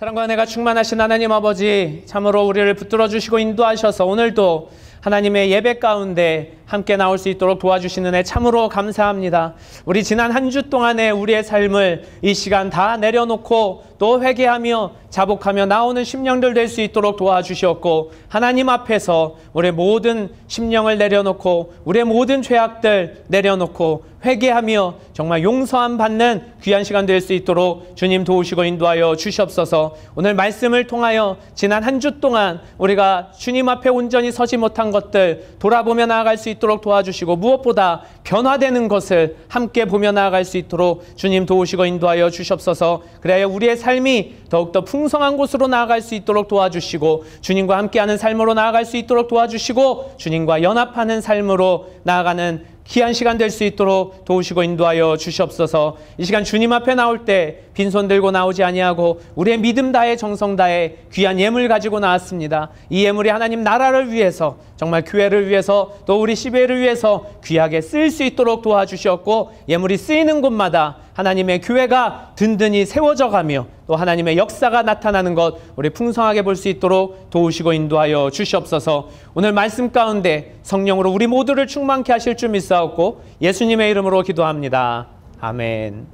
사랑과 은혜가 충만하신 하나님 아버지, 참으로 우리를 붙들어 주시고 인도하셔서 오늘도 하나님의 예배 가운데 함께 나올 수 있도록 도와주시는 은혜 참으로 감사합니다. 우리 지난 한 주 동안의 우리의 삶을 이 시간 다 내려놓고 또 회개하며 자복하며 나오는 심령들 될 수 있도록 도와주셨고, 하나님 앞에서 우리의 모든 심령을 내려놓고 우리의 모든 죄악들 내려놓고 회개하며 정말 용서함 받는 귀한 시간 될 수 있도록 주님 도우시고 인도하여 주시옵소서. 오늘 말씀을 통하여 지난 한 주 동안 우리가 주님 앞에 온전히 서지 못한 것들 돌아보며 나아갈 수 있도록 도와주시고, 무엇보다 변화되는 것을 함께 보며 나아갈 수 있도록 주님 도우시고 인도하여 주시옵소서. 그래야 우리의 삶이 더욱더 풍성한 곳으로 나아갈 수 있도록 도와주시고, 주님과 함께하는 삶으로 나아갈 수 있도록 도와주시고, 주님과 연합하는 삶으로 나아가는 귀한 시간 될 수 있도록 도우시고 인도하여 주시옵소서. 이 시간 주님 앞에 나올 때 빈손 들고 나오지 아니하고 우리의 믿음 다해 정성 다해 귀한 예물 가지고 나왔습니다. 이 예물이 하나님 나라를 위해서, 정말 교회를 위해서, 또 우리 시베를 위해서 귀하게 쓰일 수 있도록 도와주셨고, 예물이 쓰이는 곳마다 하나님의 교회가 든든히 세워져 가며 또 하나님의 역사가 나타나는 것 우리 풍성하게 볼 수 있도록 도우시고 인도하여 주시옵소서. 오늘 말씀 가운데 성령으로 우리 모두를 충만케 하실 줄 믿사옵고 예수님의 이름으로 기도합니다. 아멘.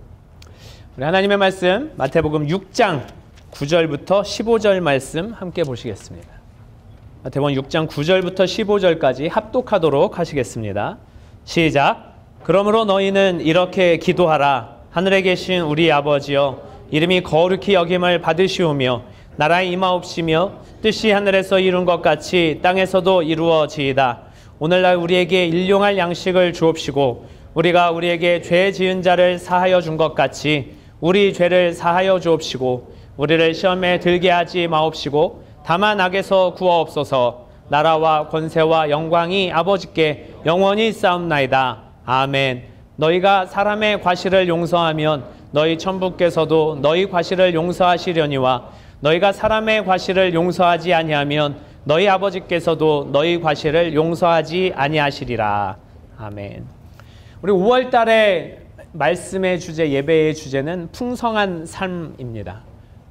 우리 하나님의 말씀 마태복음 6장 9절부터 15절 말씀 함께 보시겠습니다. 마태복음 6장 9절부터 15절까지 합독하도록 하시겠습니다. 시작. 그러므로 너희는 이렇게 기도하라. 하늘에 계신 우리 아버지여, 이름이 거룩히 여김을 받으시오며 나라에 임하옵시며 뜻이 하늘에서 이룬 것 같이 땅에서도 이루어지이다. 오늘날 우리에게 일용할 양식을 주옵시고 우리가 우리에게 죄 지은 자를 사하여 준 것 같이 우리 죄를 사하여 주옵시고 우리를 시험에 들게 하지 마옵시고 다만 악에서 구하옵소서. 나라와 권세와 영광이 아버지께 영원히 쌓옵나이다. 아멘. 너희가 사람의 과실을 용서하면 너희 천부께서도 너희 과실을 용서하시려니와 너희가 사람의 과실을 용서하지 아니하면 너희 아버지께서도 너희 과실을 용서하지 아니하시리라. 아멘. 우리 5월 달에 말씀의 주제, 예배의 주제는 풍성한 삶입니다.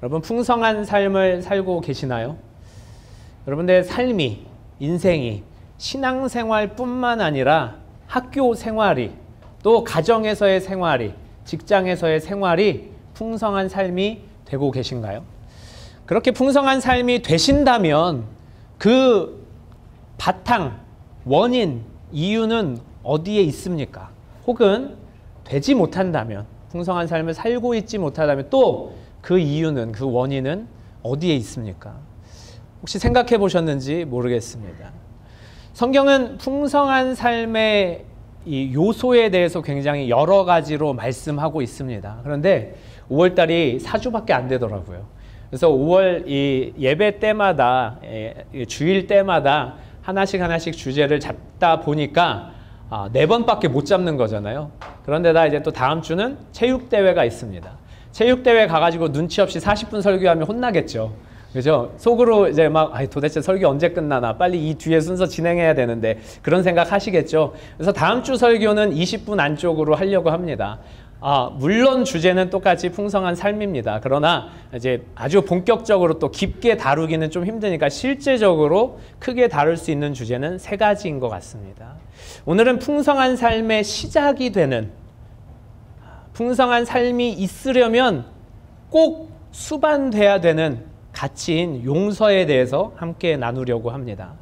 여러분, 풍성한 삶을 살고 계시나요? 여러분들의 삶이, 인생이 신앙생활뿐만 아니라 학교 생활이, 또 가정에서의 생활이, 직장에서의 생활이 풍성한 삶이 되고 계신가요? 그렇게 풍성한 삶이 되신다면 그 바탕, 원인, 이유는 어디에 있습니까? 혹은 되지 못한다면, 풍성한 삶을 살고 있지 못하다면 또 그 이유는, 그 원인은 어디에 있습니까? 혹시 생각해 보셨는지 모르겠습니다. 성경은 풍성한 삶의 이 요소에 대해서 굉장히 여러 가지로 말씀하고 있습니다. 그런데 5월달이 4주밖에 안 되더라고요. 그래서 5월 이 예배 때마다, 주일 때마다 하나씩 주제를 잡다 보니까 4번밖에 못 잡는 거잖아요. 그런데다 이제 또 다음 주는 체육대회가 있습니다. 체육대회 가가지고 눈치 없이 40분 설교하면 혼나겠죠. 그죠? 속으로 이제 막 도대체 설교 언제 끝나나, 빨리 이 뒤에 순서 진행해야 되는데, 그런 생각 하시겠죠. 그래서 다음 주 설교는 20분 안쪽으로 하려고 합니다. 물론 주제는 똑같이 풍성한 삶입니다. 그러나 이제 아주 본격적으로 또 깊게 다루기는 좀 힘드니까 실제적으로 크게 다룰 수 있는 주제는 3가지인 것 같습니다. 오늘은 풍성한 삶의 시작이 되는, 풍성한 삶이 있으려면 꼭 수반돼야 되는 가치인 용서에 대해서 함께 나누려고 합니다.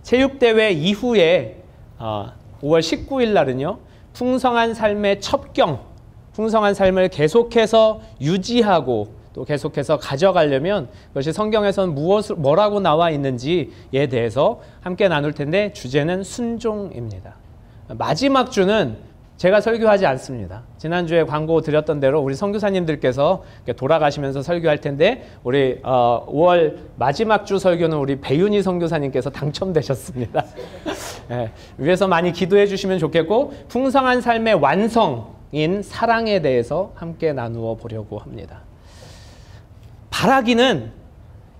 체육대회 이후에 5월 19일 날은요, 풍성한 삶의 첩경, 풍성한 삶을 계속해서 유지하고 또 계속해서 가져가려면 그것이 성경에서는 뭐라고 나와 있는지에 대해서 함께 나눌 텐데, 주제는 순종입니다. 마지막 주는 제가 설교하지 않습니다. 지난주에 광고 드렸던 대로 우리 선교사님들께서 돌아가시면서 설교할 텐데, 우리 5월 마지막 주 설교는 우리 배윤희 선교사님께서 당첨되셨습니다. 네, 위에서 많이 기도해 주시면 좋겠고, 풍성한 삶의 완성인 사랑에 대해서 함께 나누어 보려고 합니다. 바라기는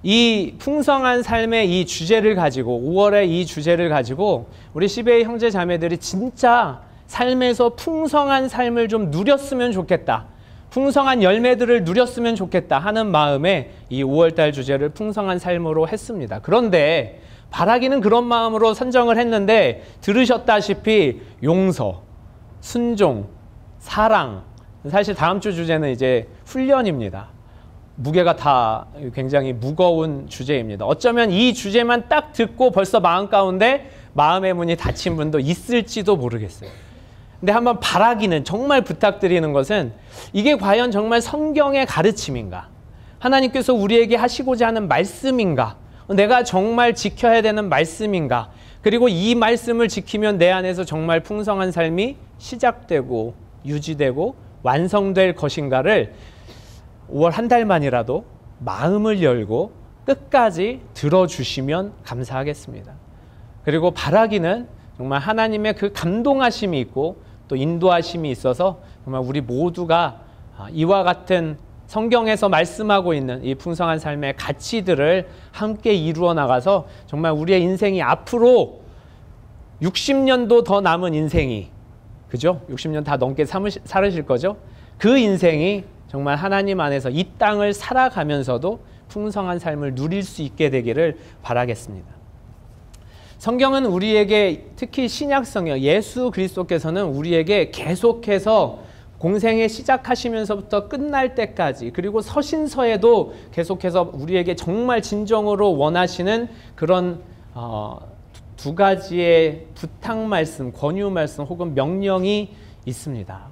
이 풍성한 삶의 이 주제를 가지고, 5월의 이 주제를 가지고 우리 시베이 형제 자매들이 진짜 삶에서 풍성한 삶을 좀 누렸으면 좋겠다. 풍성한 열매들을 누렸으면 좋겠다 하는 마음에 이 5월달 주제를 풍성한 삶으로 했습니다. 그런데 바라기는 그런 마음으로 선정을 했는데 들으셨다시피 용서, 순종, 사랑, 사실 다음 주 주제는 이제 훈련입니다. 무게가 다 굉장히 무거운 주제입니다. 어쩌면 이 주제만 딱 듣고 벌써 마음 가운데 마음의 문이 닫힌 분도 있을지도 모르겠어요. 근데 한번 바라기는, 정말 부탁드리는 것은 이게 과연 정말 성경의 가르침인가? 하나님께서 우리에게 하시고자 하는 말씀인가? 내가 정말 지켜야 되는 말씀인가? 그리고 이 말씀을 지키면 내 안에서 정말 풍성한 삶이 시작되고 유지되고 완성될 것인가를 5월 한 달만이라도 마음을 열고 끝까지 들어주시면 감사하겠습니다. 그리고 바라기는 정말 하나님의 그 감동하심이 있고 또 인도하심이 있어서 정말 우리 모두가 이와 같은 성경에서 말씀하고 있는 이 풍성한 삶의 가치들을 함께 이루어 나가서 정말 우리의 인생이 앞으로 60년도 더 남은 인생이, 그죠? 60년 다 넘게 살으실 거죠? 그 인생이 정말 하나님 안에서 이 땅을 살아가면서도 풍성한 삶을 누릴 수 있게 되기를 바라겠습니다. 성경은 우리에게, 특히 신약성경, 예수 그리스도께서는 우리에게 계속해서 공생에 시작하시면서부터 끝날 때까지, 그리고 서신서에도 계속해서 우리에게 정말 진정으로 원하시는 그런 두 가지의 부탁 말씀, 권유 말씀 혹은 명령이 있습니다.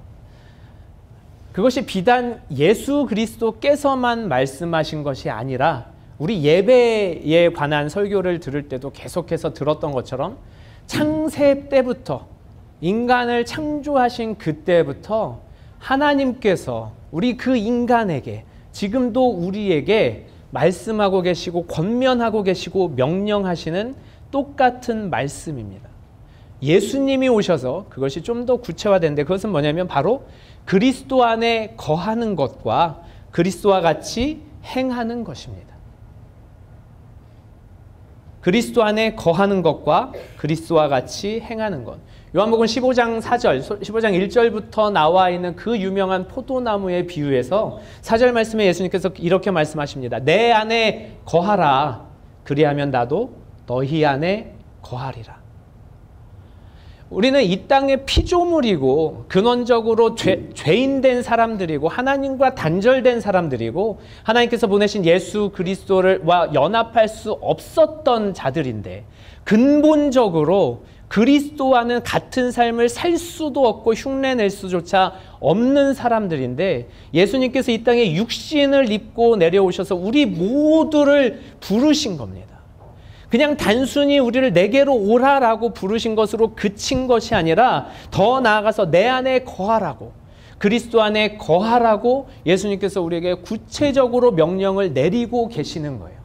그것이 비단 예수 그리스도께서만 말씀하신 것이 아니라 우리 예배에 관한 설교를 들을 때도 계속해서 들었던 것처럼 창세 때부터, 인간을 창조하신 그때부터 하나님께서 우리 그 인간에게, 지금도 우리에게 말씀하고 계시고 권면하고 계시고 명령하시는 똑같은 말씀입니다. 예수님이 오셔서 그것이 좀 더 구체화되는데, 그것은 뭐냐면 바로 그리스도 안에 거하는 것과 그리스도와 같이 행하는 것입니다. 그리스도 안에 거하는 것과 그리스도와 같이 행하는 것. 요한복음 15장 4절, 15장 1절부터 나와 있는 그 유명한 포도나무의 비유에서 4절 말씀에 예수님께서 이렇게 말씀하십니다. 내 안에 거하라. 그리하면 나도 너희 안에 거하리라. 우리는 이 땅의 피조물이고 근원적으로 죄인된 사람들이고 하나님과 단절된 사람들이고 하나님께서 보내신 예수 그리스도와 연합할 수 없었던 자들인데, 근본적으로 그리스도와는 같은 삶을 살 수도 없고 흉내낼 수조차 없는 사람들인데, 예수님께서 이 땅에 육신을 입고 내려오셔서 우리 모두를 부르신 겁니다. 그냥 단순히 우리를 내게로 오라라고 부르신 것으로 그친 것이 아니라 더 나아가서 내 안에 거하라고, 그리스도 안에 거하라고 예수님께서 우리에게 구체적으로 명령을 내리고 계시는 거예요.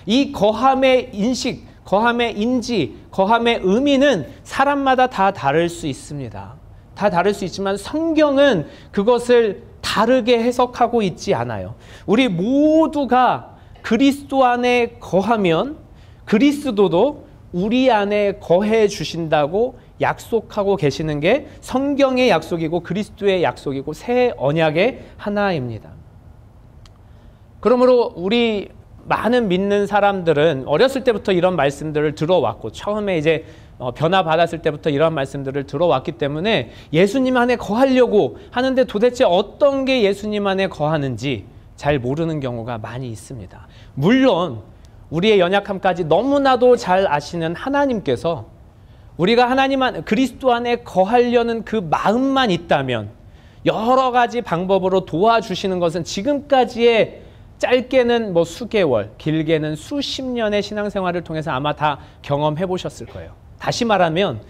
이 거함의 인식, 거함의 인지, 거함의 의미는 사람마다 다 다를 수 있습니다. 다 다를 수 있지만 성경은 그것을 다르게 해석하고 있지 않아요. 우리 모두가 그리스도 안에 거하면 그리스도도 우리 안에 거해 주신다고 약속하고 계시는 게 성경의 약속이고 그리스도의 약속이고 새 언약의 하나입니다. 그러므로 우리 많은 믿는 사람들은 어렸을 때부터 이런 말씀들을 들어왔고, 처음에 이제 변화받았을 때부터 이런 말씀들을 들어왔기 때문에 예수님 안에 거하려고 하는데 도대체 어떤 게 예수님 안에 거하는지 잘 모르는 경우가 많이 있습니다. 물론 우리의 연약함까지 너무나도 잘 아시는 하나님께서 우리가 하나님 안, 그리스도 안에 거하려는 그 마음만 있다면 여러 가지 방법으로 도와주시는 것은 지금까지의 짧게는 뭐 수개월, 길게는 수십 년의 신앙생활을 통해서 아마 다 경험해 보셨을 거예요. 다시 말하면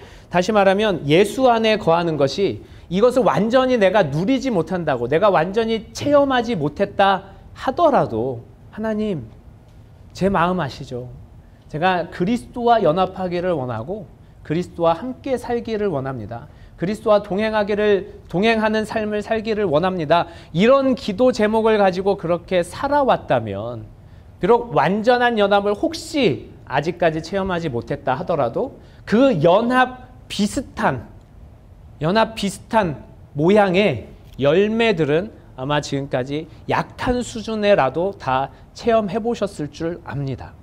예수 안에 거하는 것이 이것을 완전히 내가 누리지 못한다고, 내가 완전히 체험하지 못했다 하더라도 하나님, 제 마음 아시죠? 제가 그리스도와 연합하기를 원하고 그리스도와 함께 살기를 원합니다. 그리스도와 동행하는 삶을 살기를 원합니다. 이런 기도 제목을 가지고 그렇게 살아왔다면, 비록 완전한 연합을 혹시 아직까지 체험하지 못했다 하더라도 그 연합 비슷한 모양의 열매들은 아마 지금까지 약한 수준에라도 다 체험해 보셨을 줄 압니다.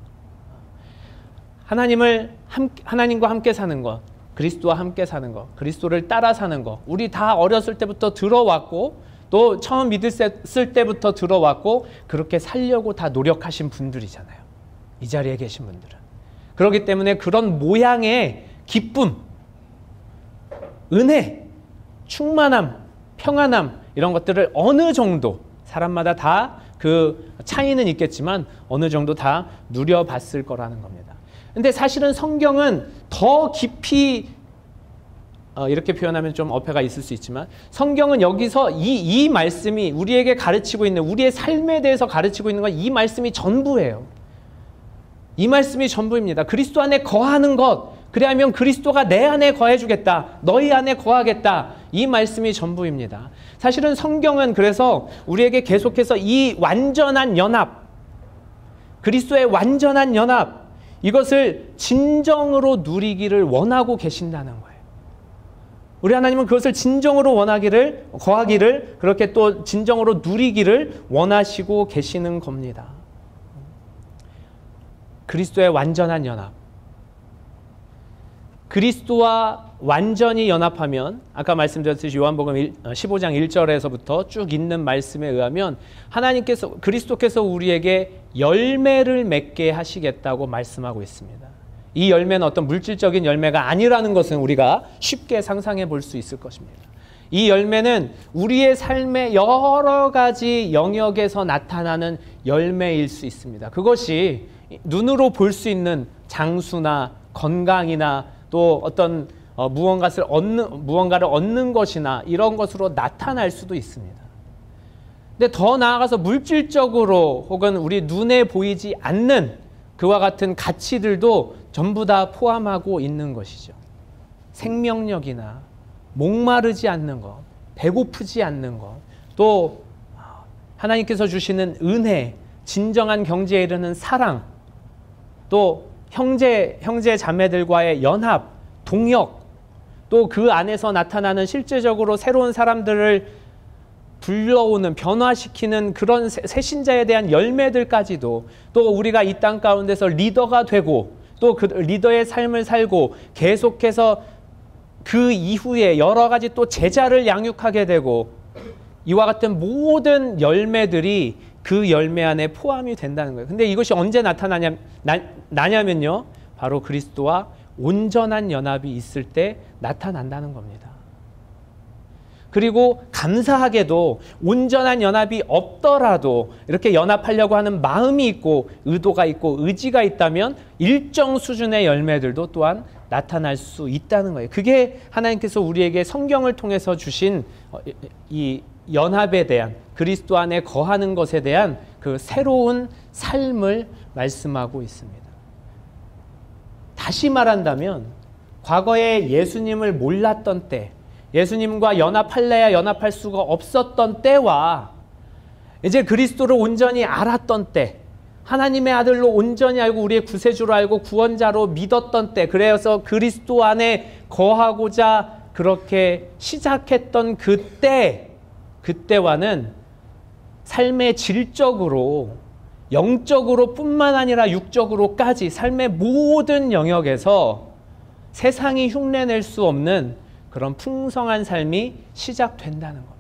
하나님과 함께 사는 것, 그리스도와 함께 사는 것, 그리스도를 따라 사는 것, 우리 다 어렸을 때부터 들어왔고 또 처음 믿었을 때부터 들어왔고 그렇게 살려고 다 노력하신 분들이잖아요. 이 자리에 계신 분들은. 그렇기 때문에 그런 모양의 기쁨, 은혜, 충만함, 평안함 이런 것들을 어느 정도 사람마다 다 그 차이는 있겠지만 어느 정도 다 누려봤을 거라는 겁니다. 근데 사실은 성경은 더 깊이 이렇게 표현하면 좀 어폐가 있을 수 있지만 성경은 여기서 이 말씀이 우리에게 가르치고 있는 우리의 삶에 대해서 가르치고 있는 건 이 말씀이 전부예요. 이 말씀이 전부입니다. 그리스도 안에 거하는 것, 그래야면 그리스도가 내 안에 거해주겠다, 너희 안에 거하겠다, 이 말씀이 전부입니다. 사실은 성경은 그래서 우리에게 계속해서 이 완전한 연합, 그리스도의 완전한 연합, 이것을 진정으로 누리기를 원하고 계신다는 거예요. 우리 하나님은 그것을 진정으로 거하기를, 그렇게 또 진정으로 누리기를 원하시고 계시는 겁니다. 그리스도의 완전한 연합. 그리스도와 완전히 연합하면 아까 말씀드렸듯이 요한복음 15장 1절에서부터 쭉 있는 말씀에 의하면 그리스도께서 우리에게 열매를 맺게 하시겠다고 말씀하고 있습니다. 이 열매는 어떤 물질적인 열매가 아니라는 것은 우리가 쉽게 상상해 볼 수 있을 것입니다. 이 열매는 우리의 삶의 여러 가지 영역에서 나타나는 열매일 수 있습니다. 그것이 눈으로 볼 수 있는 장수나 건강이나 또 어떤 무언가를 얻는 것이나 이런 것으로 나타날 수도 있습니다. 근데 더 나아가서 물질적으로 혹은 우리 눈에 보이지 않는 그와 같은 가치들도 전부 다 포함하고 있는 것이죠. 생명력이나 목마르지 않는 것, 배고프지 않는 것, 또 하나님께서 주시는 은혜, 진정한 경지에 이르는 사랑, 또 형제 자매들과의 연합, 동역, 또 그 안에서 나타나는 실제적으로 새로운 사람들을 불러오는, 변화시키는 그런 새신자에 대한 열매들까지도, 또 우리가 이 땅 가운데서 리더가 되고 또 그 리더의 삶을 살고 계속해서 그 이후에 여러 가지 또 제자를 양육하게 되고, 이와 같은 모든 열매들이 그 열매 안에 포함이 된다는 거예요. 근데 이것이 언제 나냐면요, 바로 그리스도와 온전한 연합이 있을 때 나타난다는 겁니다. 그리고 감사하게도 온전한 연합이 없더라도 이렇게 연합하려고 하는 마음이 있고 의도가 있고 의지가 있다면 일정 수준의 열매들도 또한 나타날 수 있다는 거예요. 그게 하나님께서 우리에게 성경을 통해서 주신 이 연합에 대한, 그리스도 안에 거하는 것에 대한 그 새로운 삶을 말씀하고 있습니다. 다시 말한다면 과거에 예수님을 몰랐던 때, 예수님과 연합할래야 연합할 수가 없었던 때와 이제 그리스도를 온전히 알았던 때, 하나님의 아들로 온전히 알고 우리의 구세주로 알고 구원자로 믿었던 때, 그래서 그리스도 안에 거하고자 그렇게 시작했던 그때와는 삶의 질적으로, 영적으로 뿐만 아니라 육적으로까지 삶의 모든 영역에서 세상이 흉내낼 수 없는 그런 풍성한 삶이 시작된다는 겁니다.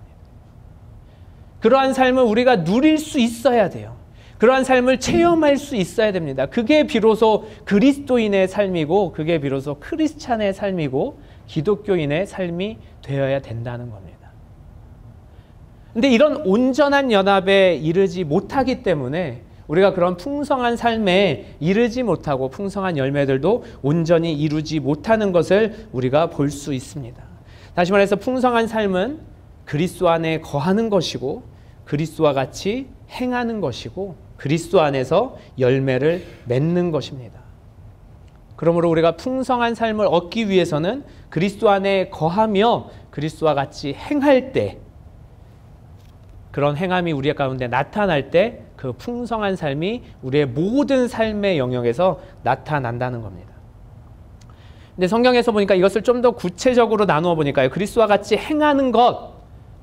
그러한 삶을 우리가 누릴 수 있어야 돼요. 그러한 삶을 체험할 수 있어야 됩니다. 그게 비로소 그리스도인의 삶이고, 그게 비로소 크리스찬의 삶이고 기독교인의 삶이 되어야 된다는 겁니다. 근데 이런 온전한 연합에 이르지 못하기 때문에 우리가 그런 풍성한 삶에 이르지 못하고 풍성한 열매들도 온전히 이루지 못하는 것을 우리가 볼 수 있습니다. 다시 말해서 풍성한 삶은 그리스도 안에 거하는 것이고, 그리스도와 같이 행하는 것이고, 그리스도 안에서 열매를 맺는 것입니다. 그러므로 우리가 풍성한 삶을 얻기 위해서는 그리스도 안에 거하며 그리스도와 같이 행할 때, 그런 행함이 우리 가운데 나타날 때 그 풍성한 삶이 우리의 모든 삶의 영역에서 나타난다는 겁니다. 근데 성경에서 보니까 이것을 좀 더 구체적으로 나누어 보니까요, 그리스도와 같이 행하는 것,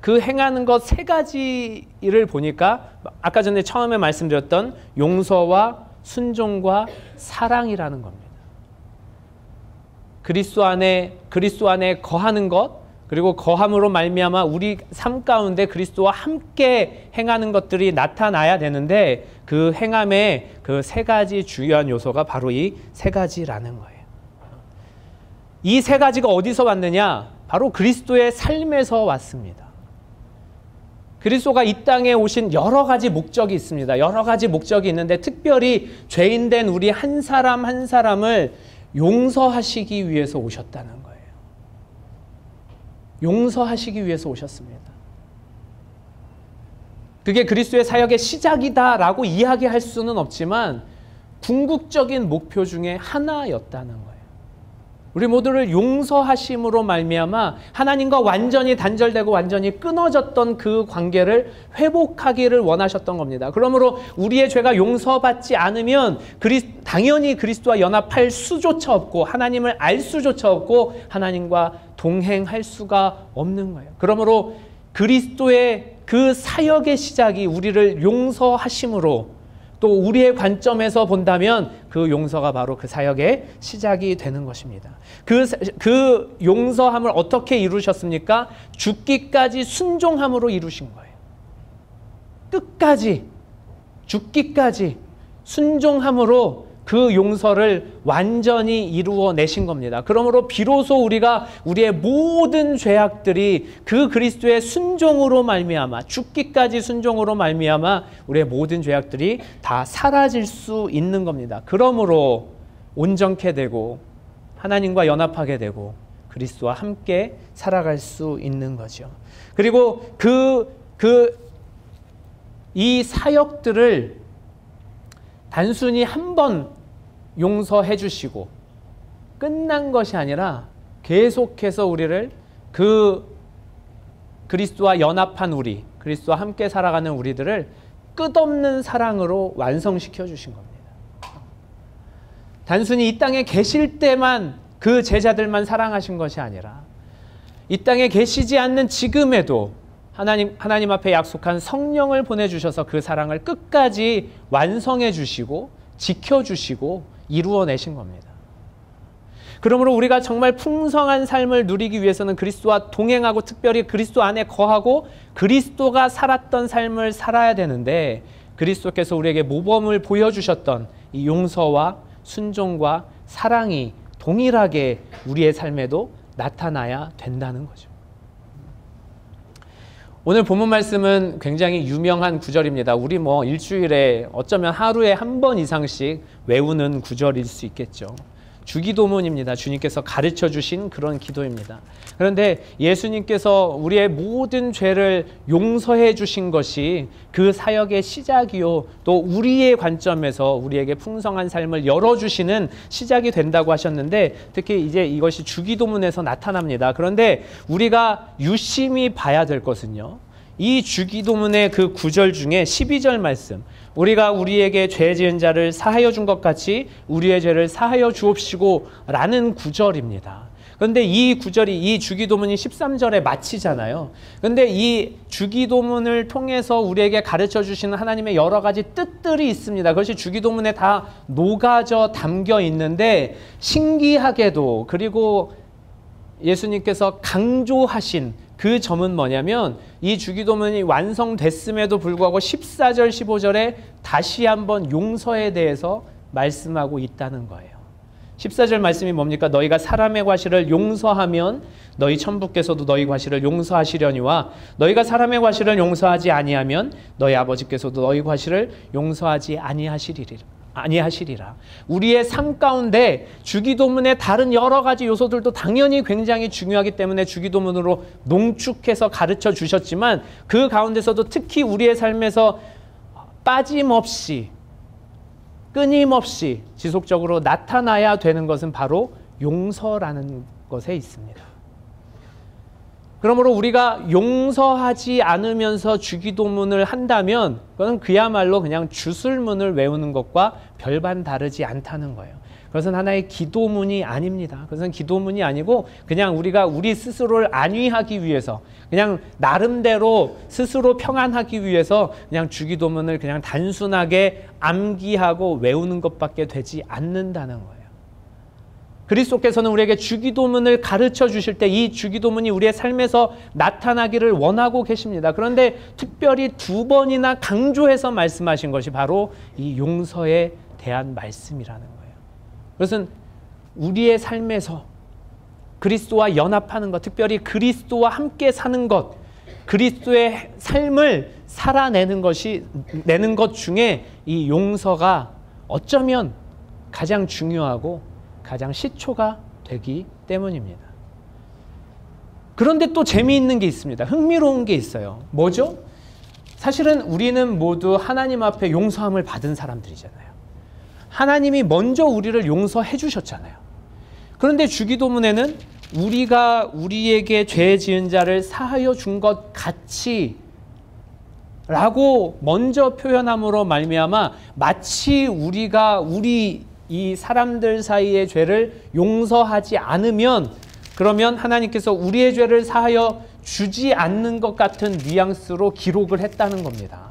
그 행하는 것 세 가지를 보니까 아까 전에 처음에 말씀드렸던 용서와 순종과 사랑이라는 겁니다. 그리스도 안에 거하는 것, 그리고 거함으로 말미암아 우리 삶 가운데 그리스도와 함께 행하는 것들이 나타나야 되는데, 그 행함의 그 세 가지 주요한 요소가 바로 이 세 가지라는 거예요. 이 세 가지가 어디서 왔느냐? 바로 그리스도의 삶에서 왔습니다. 그리스도가 이 땅에 오신 여러 가지 목적이 있습니다. 여러 가지 목적이 있는데, 특별히 죄인된 우리 한 사람 한 사람을 용서하시기 위해서 오셨다는 거예요. 용서하시기 위해서 오셨습니다. 그게 그리스도의 사역의 시작이다라고 이야기할 수는 없지만 궁극적인 목표 중에 하나였다는 거예요. 우리 모두를 용서하심으로 말미암아 하나님과 완전히 단절되고 완전히 끊어졌던 그 관계를 회복하기를 원하셨던 겁니다. 그러므로 우리의 죄가 용서받지 않으면 당연히 그리스도와 연합할 수조차 없고 하나님을 알 수조차 없고 하나님과 동행할 수가 없는 거예요. 그러므로 그리스도의 그 사역의 시작이 우리를 용서하심으로, 또 우리의 관점에서 본다면 그 용서가 바로 그 사역의 시작이 되는 것입니다. 그 용서함을 어떻게 이루셨습니까? 죽기까지 순종함으로 이루신 거예요. 끝까지, 죽기까지 순종함으로 그 용서를 완전히 이루어내신 겁니다. 그러므로 비로소 우리가 우리의 모든 죄악들이 그 그리스도의 순종으로 말미암아, 죽기까지 순종으로 말미암아 우리의 모든 죄악들이 다 사라질 수 있는 겁니다. 그러므로 온전케 되고 하나님과 연합하게 되고 그리스도와 함께 살아갈 수 있는 거죠. 그리고 이 사역들을 단순히 한 번 용서해 주시고 끝난 것이 아니라 계속해서 우리를 그리스도와 연합한 우리, 그리스도와 함께 살아가는 우리들을 끝없는 사랑으로 완성시켜 주신 겁니다. 단순히 이 땅에 계실 때만 그 제자들만 사랑하신 것이 아니라 이 땅에 계시지 않는 지금에도 하나님 앞에 약속한 성령을 보내주셔서 그 사랑을 끝까지 완성해 주시고 지켜주시고 이루어내신 겁니다. 그러므로 우리가 정말 풍성한 삶을 누리기 위해서는 그리스도와 동행하고 특별히 그리스도 안에 거하고 그리스도가 살았던 삶을 살아야 되는데, 그리스도께서 우리에게 모범을 보여주셨던 이 용서와 순종과 사랑이 동일하게 우리의 삶에도 나타나야 된다는 거죠. 오늘 본문 말씀은 굉장히 유명한 구절입니다. 우리 일주일에 어쩌면 하루에 한 번 이상씩 외우는 구절일 수 있겠죠. 주기도문입니다. 주님께서 가르쳐 주신 그런 기도입니다. 그런데 예수님께서 우리의 모든 죄를 용서해 주신 것이 그 사역의 시작이요, 또 우리의 관점에서 우리에게 풍성한 삶을 열어주시는 시작이 된다고 하셨는데, 특히 이제 이것이 주기도문에서 나타납니다. 그런데 우리가 유심히 봐야 될 것은요, 이 주기도문의 그 9절 중에 12절 말씀, 우리가 우리에게 죄 지은 자를 사하여 준 것 같이 우리의 죄를 사하여 주옵시고 라는 구절입니다. 그런데 이 구절이, 이 주기도문이 13절에 마치잖아요. 그런데 이 주기도문을 통해서 우리에게 가르쳐 주시는 하나님의 여러 가지 뜻들이 있습니다. 그것이 주기도문에 다 녹아져 담겨 있는데, 신기하게도, 그리고 예수님께서 강조하신 그 점은 뭐냐면, 이 주기도문이 완성됐음에도 불구하고 14절 15절에 다시 한번 용서에 대해서 말씀하고 있다는 거예요. 14절 말씀이 뭡니까? 너희가 사람의 과실을 용서하면 너희 천부께서도 너희 과실을 용서하시려니와 너희가 사람의 과실을 용서하지 아니하면 너희 아버지께서도 너희 과실을 용서하지 아니하시리라. 우리의 삶 가운데 주기도문의 다른 여러 가지 요소들도 당연히 굉장히 중요하기 때문에 주기도문으로 농축해서 가르쳐 주셨지만, 그 가운데서도 특히 우리의 삶에서 빠짐없이 끊임없이 지속적으로 나타나야 되는 것은 바로 용서라는 것에 있습니다. 그러므로 우리가 용서하지 않으면서 주기도문을 한다면 그건 그야말로 그냥 주술문을 외우는 것과 별반 다르지 않다는 거예요. 그것은 하나의 기도문이 아닙니다. 그것은 기도문이 아니고 그냥 우리가 우리 스스로를 안위하기 위해서, 그냥 나름대로 스스로 평안하기 위해서 그냥 주기도문을 그냥 단순하게 암기하고 외우는 것밖에 되지 않는다는 거예요. 그리스도께서는 우리에게 주기도문을 가르쳐 주실 때 이 주기도문이 우리의 삶에서 나타나기를 원하고 계십니다. 그런데 특별히 2번이나 강조해서 말씀하신 것이 바로 이 용서에 대한 말씀이라는 거예요. 그것은 우리의 삶에서 그리스도와 연합하는 것, 특별히 그리스도와 함께 사는 것, 그리스도의 삶을 살아내는 것 중에 이 용서가 어쩌면 가장 중요하고 가장 시초가 되기 때문입니다. 그런데 또 재미있는 게 있습니다. 흥미로운 게 있어요. 뭐죠? 사실은 우리는 모두 하나님 앞에 용서함을 받은 사람들이잖아요. 하나님이 먼저 우리를 용서해 주셨잖아요. 그런데 주기도문에는 우리가 우리에게 죄 지은 자를 사하여 준 것 같이 라고 먼저 표현함으로 말미암아 마치 우리가 이 사람들 사이의 죄를 용서하지 않으면 그러면 하나님께서 우리의 죄를 사하여 주지 않는 것 같은 뉘앙스로 기록을 했다는 겁니다.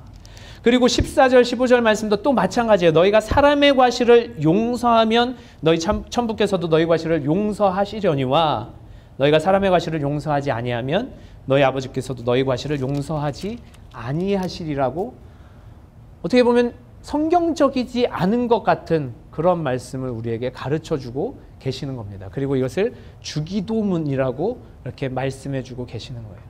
그리고 14절 15절 말씀도 또 마찬가지예요. 너희가 사람의 과실을 용서하면 너희 천부께서도 너희 과실을 용서하시려니와 너희가 사람의 과실을 용서하지 아니하면 너희 아버지께서도 너희 과실을 용서하지 아니하시리라고, 어떻게 보면 성경적이지 않은 것 같은 그런 말씀을 우리에게 가르쳐주고 계시는 겁니다. 그리고 이것을 주기도문이라고 이렇게 말씀해주고 계시는 거예요.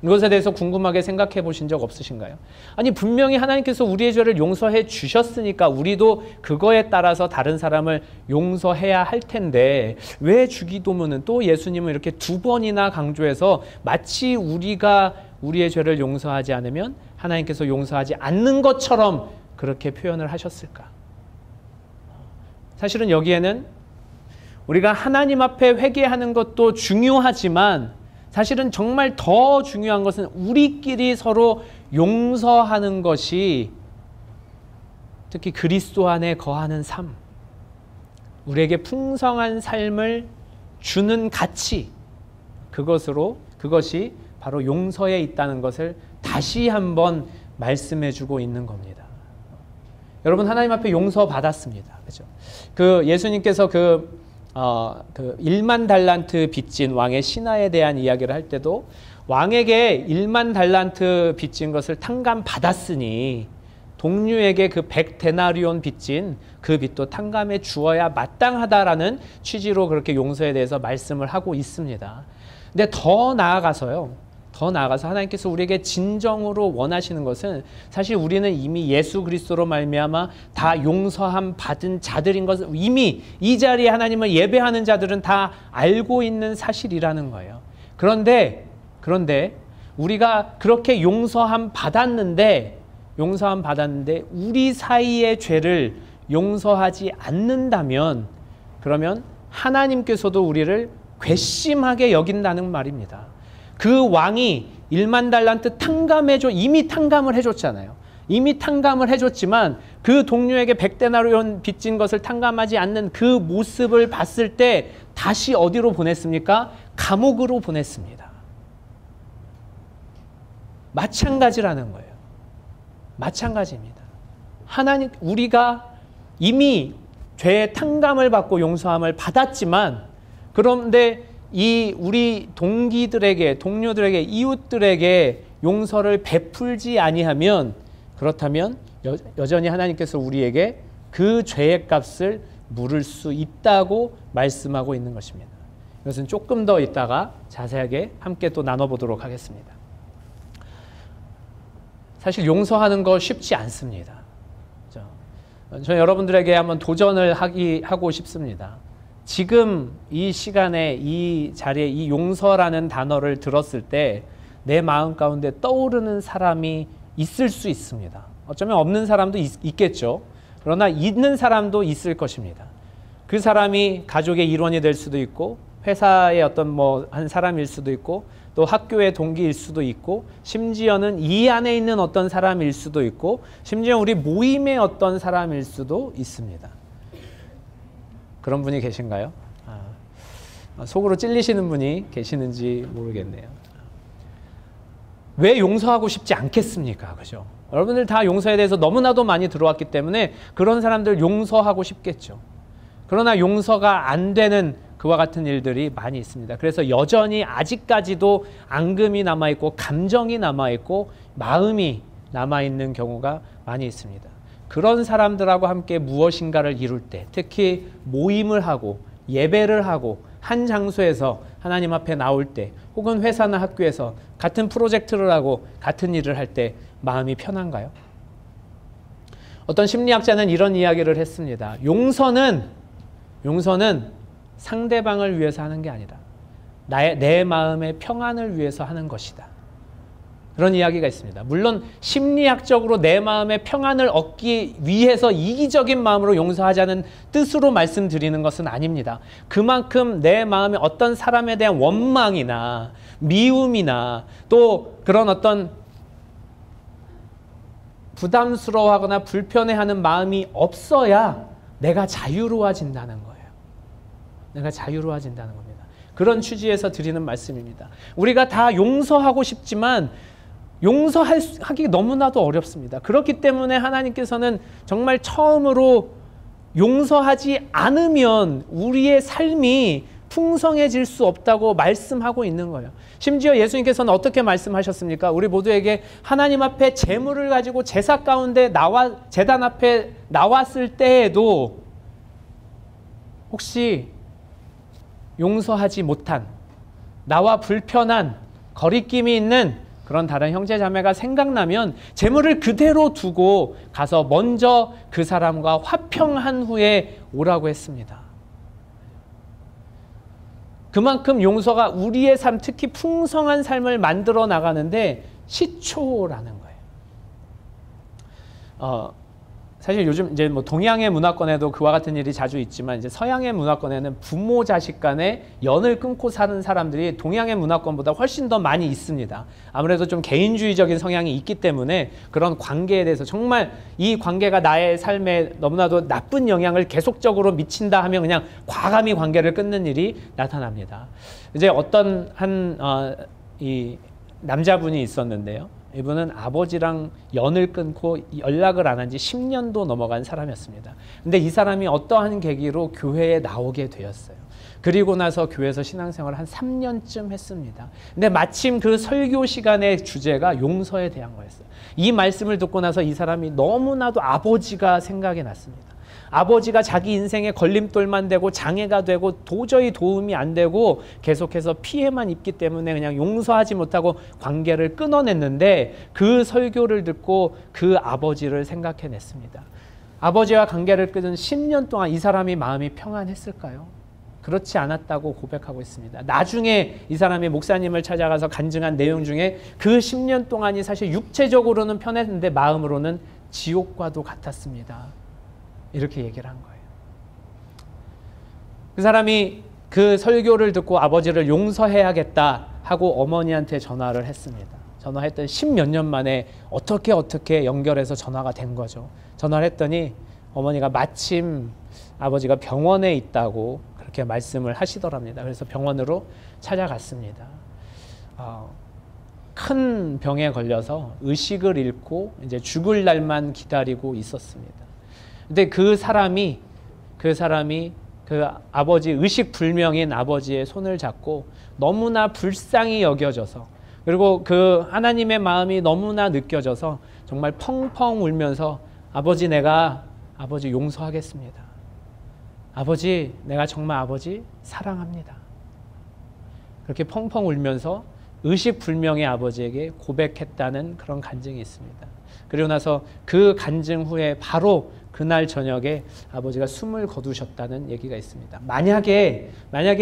이것에 대해서 궁금하게 생각해 보신 적 없으신가요? 아니, 분명히 하나님께서 우리의 죄를 용서해 주셨으니까 우리도 그거에 따라서 다른 사람을 용서해야 할 텐데 왜 주기도문은 또 예수님은 이렇게 2번이나 강조해서 마치 우리가 우리의 죄를 용서하지 않으면 하나님께서 용서하지 않는 것처럼 그렇게 표현을 하셨을까? 사실은 여기에는 우리가 하나님 앞에 회개하는 것도 중요하지만 사실은 정말 더 중요한 것은 우리끼리 서로 용서하는 것이, 특히 그리스도 안에 거하는 삶, 우리에게 풍성한 삶을 주는 가치, 그것이 바로 용서에 있다는 것을 다시 한번 말씀해주고 있는 겁니다. 여러분, 하나님 앞에 용서 받았습니다. 그렇죠? 예수님께서 1만 달란트 빚진 왕의 신하에 대한 이야기를 할 때도 왕에게 1만 달란트 빚진 것을 탕감 받았으니 동류에게 그 100데나리온 빚진 그 빚도 탕감해 주어야 마땅하다라는 취지로 그렇게 용서에 대해서 말씀을 하고 있습니다. 근데 더 나아가서 하나님께서 우리에게 진정으로 원하시는 것은, 사실 우리는 이미 예수 그리스도로 말미암아 다 용서함 받은 자들인 것을 이미 이 자리에 하나님을 예배하는 자들은 다 알고 있는 사실이라는 거예요. 그런데 우리가 그렇게 용서함 받았는데 우리 사이의 죄를 용서하지 않는다면 그러면 하나님께서도 우리를 괘씸하게 여긴다는 말입니다. 그 왕이 1만 달란트 이미 탕감을 해줬잖아요. 이미 탕감을 해줬지만 그 동료에게 100데나리온 빚진 것을 탕감하지 않는 그 모습을 봤을 때 다시 어디로 보냈습니까? 감옥으로 보냈습니다. 마찬가지라는 거예요. 마찬가지입니다. 우리가 이미 죄의 탕감을 받고 용서함을 받았지만, 그런데 우리 동료들에게, 이웃들에게 용서를 베풀지 아니하면, 그렇다면 여전히 하나님께서 우리에게 그 죄의 값을 물을 수 있다고 말씀하고 있는 것입니다. 이것은 조금 더 이따가 자세하게 함께 또 나눠보도록 하겠습니다. 사실 용서하는 거 쉽지 않습니다. 저는 여러분들에게 한번 도전을 하고 싶습니다. 지금 이 시간에 이 자리에 이 용서라는 단어를 들었을 때 내 마음 가운데 떠오르는 사람이 있을 수 있습니다. 어쩌면 없는 사람도 있겠죠. 그러나 있는 사람도 있을 것입니다. 그 사람이 가족의 일원이 될 수도 있고, 회사의 어떤 한 사람일 수도 있고, 또 학교의 동기일 수도 있고, 심지어는 이 안에 있는 어떤 사람일 수도 있고, 심지어 우리 모임의 어떤 사람일 수도 있습니다. 그런 분이 계신가요? 속으로 찔리시는 분이 계시는지 모르겠네요. 왜 용서하고 싶지 않겠습니까? 그죠? 여러분들 다 용서에 대해서 너무나도 많이 들어왔기 때문에 그런 사람들 용서하고 싶겠죠. 그러나 용서가 안 되는 그와 같은 일들이 많이 있습니다. 그래서 여전히 아직까지도 앙금이 남아있고 감정이 남아있고 마음이 남아있는 경우가 많이 있습니다. 그런 사람들하고 함께 무엇인가를 이룰 때, 특히 모임을 하고 예배를 하고 한 장소에서 하나님 앞에 나올 때, 혹은 회사나 학교에서 같은 프로젝트를 하고 같은 일을 할 때 마음이 편한가요? 어떤 심리학자는 이런 이야기를 했습니다. 용서는 상대방을 위해서 하는 게 아니라 내 마음의 평안을 위해서 하는 것이다. 그런 이야기가 있습니다. 물론 심리학적으로 내 마음의 평안을 얻기 위해서 이기적인 마음으로 용서하자는 뜻으로 말씀드리는 것은 아닙니다. 그만큼 내 마음에 어떤 사람에 대한 원망이나 미움이나 또 그런 어떤 부담스러워하거나 불편해하는 마음이 없어야 내가 자유로워진다는 거예요. 내가 자유로워진다는 겁니다. 그런 취지에서 드리는 말씀입니다. 우리가 다 용서하고 싶지만 용서하기 너무나도 어렵습니다. 그렇기 때문에 하나님께서는 정말 처음으로 용서하지 않으면 우리의 삶이 풍성해질 수 없다고 말씀하고 있는 거예요. 심지어 예수님께서는 어떻게 말씀하셨습니까? 우리 모두에게 하나님 앞에 제물을 가지고 제사 가운데 제단 앞에 나왔을 때에도 혹시 용서하지 못한, 나와 불편한, 거리낌이 있는 그런 다른 형제 자매가 생각나면 제물을 그대로 두고 가서 먼저 그 사람과 화평한 후에 오라고 했습니다. 그만큼 용서가 우리의 삶, 특히 풍성한 삶을 만들어 나가는데 시초라는 거예요. 사실 요즘 이제 뭐 동양의 문화권에도 그와 같은 일이 자주 있지만 이제 서양의 문화권에는 부모 자식 간에 연을 끊고 사는 사람들이 동양의 문화권보다 훨씬 더 많이 있습니다. 아무래도 좀 개인주의적인 성향이 있기 때문에 그런 관계에 대해서 정말 이 관계가 나의 삶에 너무나도 나쁜 영향을 계속적으로 미친다 하면 그냥 과감히 관계를 끊는 일이 나타납니다. 이제 어떤 이 남자분이 있었는데요. 이분은 아버지랑 연을 끊고 연락을 안 한 지 10년도 넘어간 사람이었습니다. 근데 이 사람이 어떠한 계기로 교회에 나오게 되었어요. 그리고 나서 교회에서 신앙생활을 한 3년쯤 했습니다. 근데 마침 그 설교 시간의 주제가 용서에 대한 거였어요. 이 말씀을 듣고 나서 이 사람이 너무나도 아버지가 생각이 났습니다. 아버지가 자기 인생에 걸림돌만 되고 장애가 되고 도저히 도움이 안 되고 계속해서 피해만 입기 때문에 그냥 용서하지 못하고 관계를 끊어냈는데 그 설교를 듣고 그 아버지를 생각해냈습니다. 아버지와 관계를 끊은 10년 동안 이 사람이 마음이 평안했을까요? 그렇지 않았다고 고백하고 있습니다. 나중에 이 사람이 목사님을 찾아가서 간증한 내용 중에 그 10년 동안이 사실 육체적으로는 편했는데 마음으로는 지옥과도 같았습니다. 이렇게 얘기를 한 거예요. 그 사람이 그 설교를 듣고 아버지를 용서해야겠다 하고 어머니한테 전화를 했습니다. 전화했더니 10몇 년 만에 어떻게 연결해서 전화가 된 거죠. 전화를 했더니 어머니가 마침 아버지가 병원에 있다고 그렇게 말씀을 하시더랍니다. 그래서 병원으로 찾아갔습니다. 큰 병에 걸려서 의식을 잃고 이제 죽을 날만 기다리고 있었습니다. 근데 그 사람이 그 아버지 의식 불명인 아버지의 손을 잡고 너무나 불쌍히 여겨져서 그리고 그 하나님의 마음이 너무나 느껴져서 정말 펑펑 울면서 아버지 내가 아버지 용서하겠습니다. 아버지 내가 정말 아버지 사랑합니다. 그렇게 펑펑 울면서 의식 불명의 아버지에게 고백했다는 그런 간증이 있습니다. 그리고 나서 그 간증 후에 바로 그날 저녁에 아버지가 숨을 거두셨다는 얘기가 있습니다. 만약에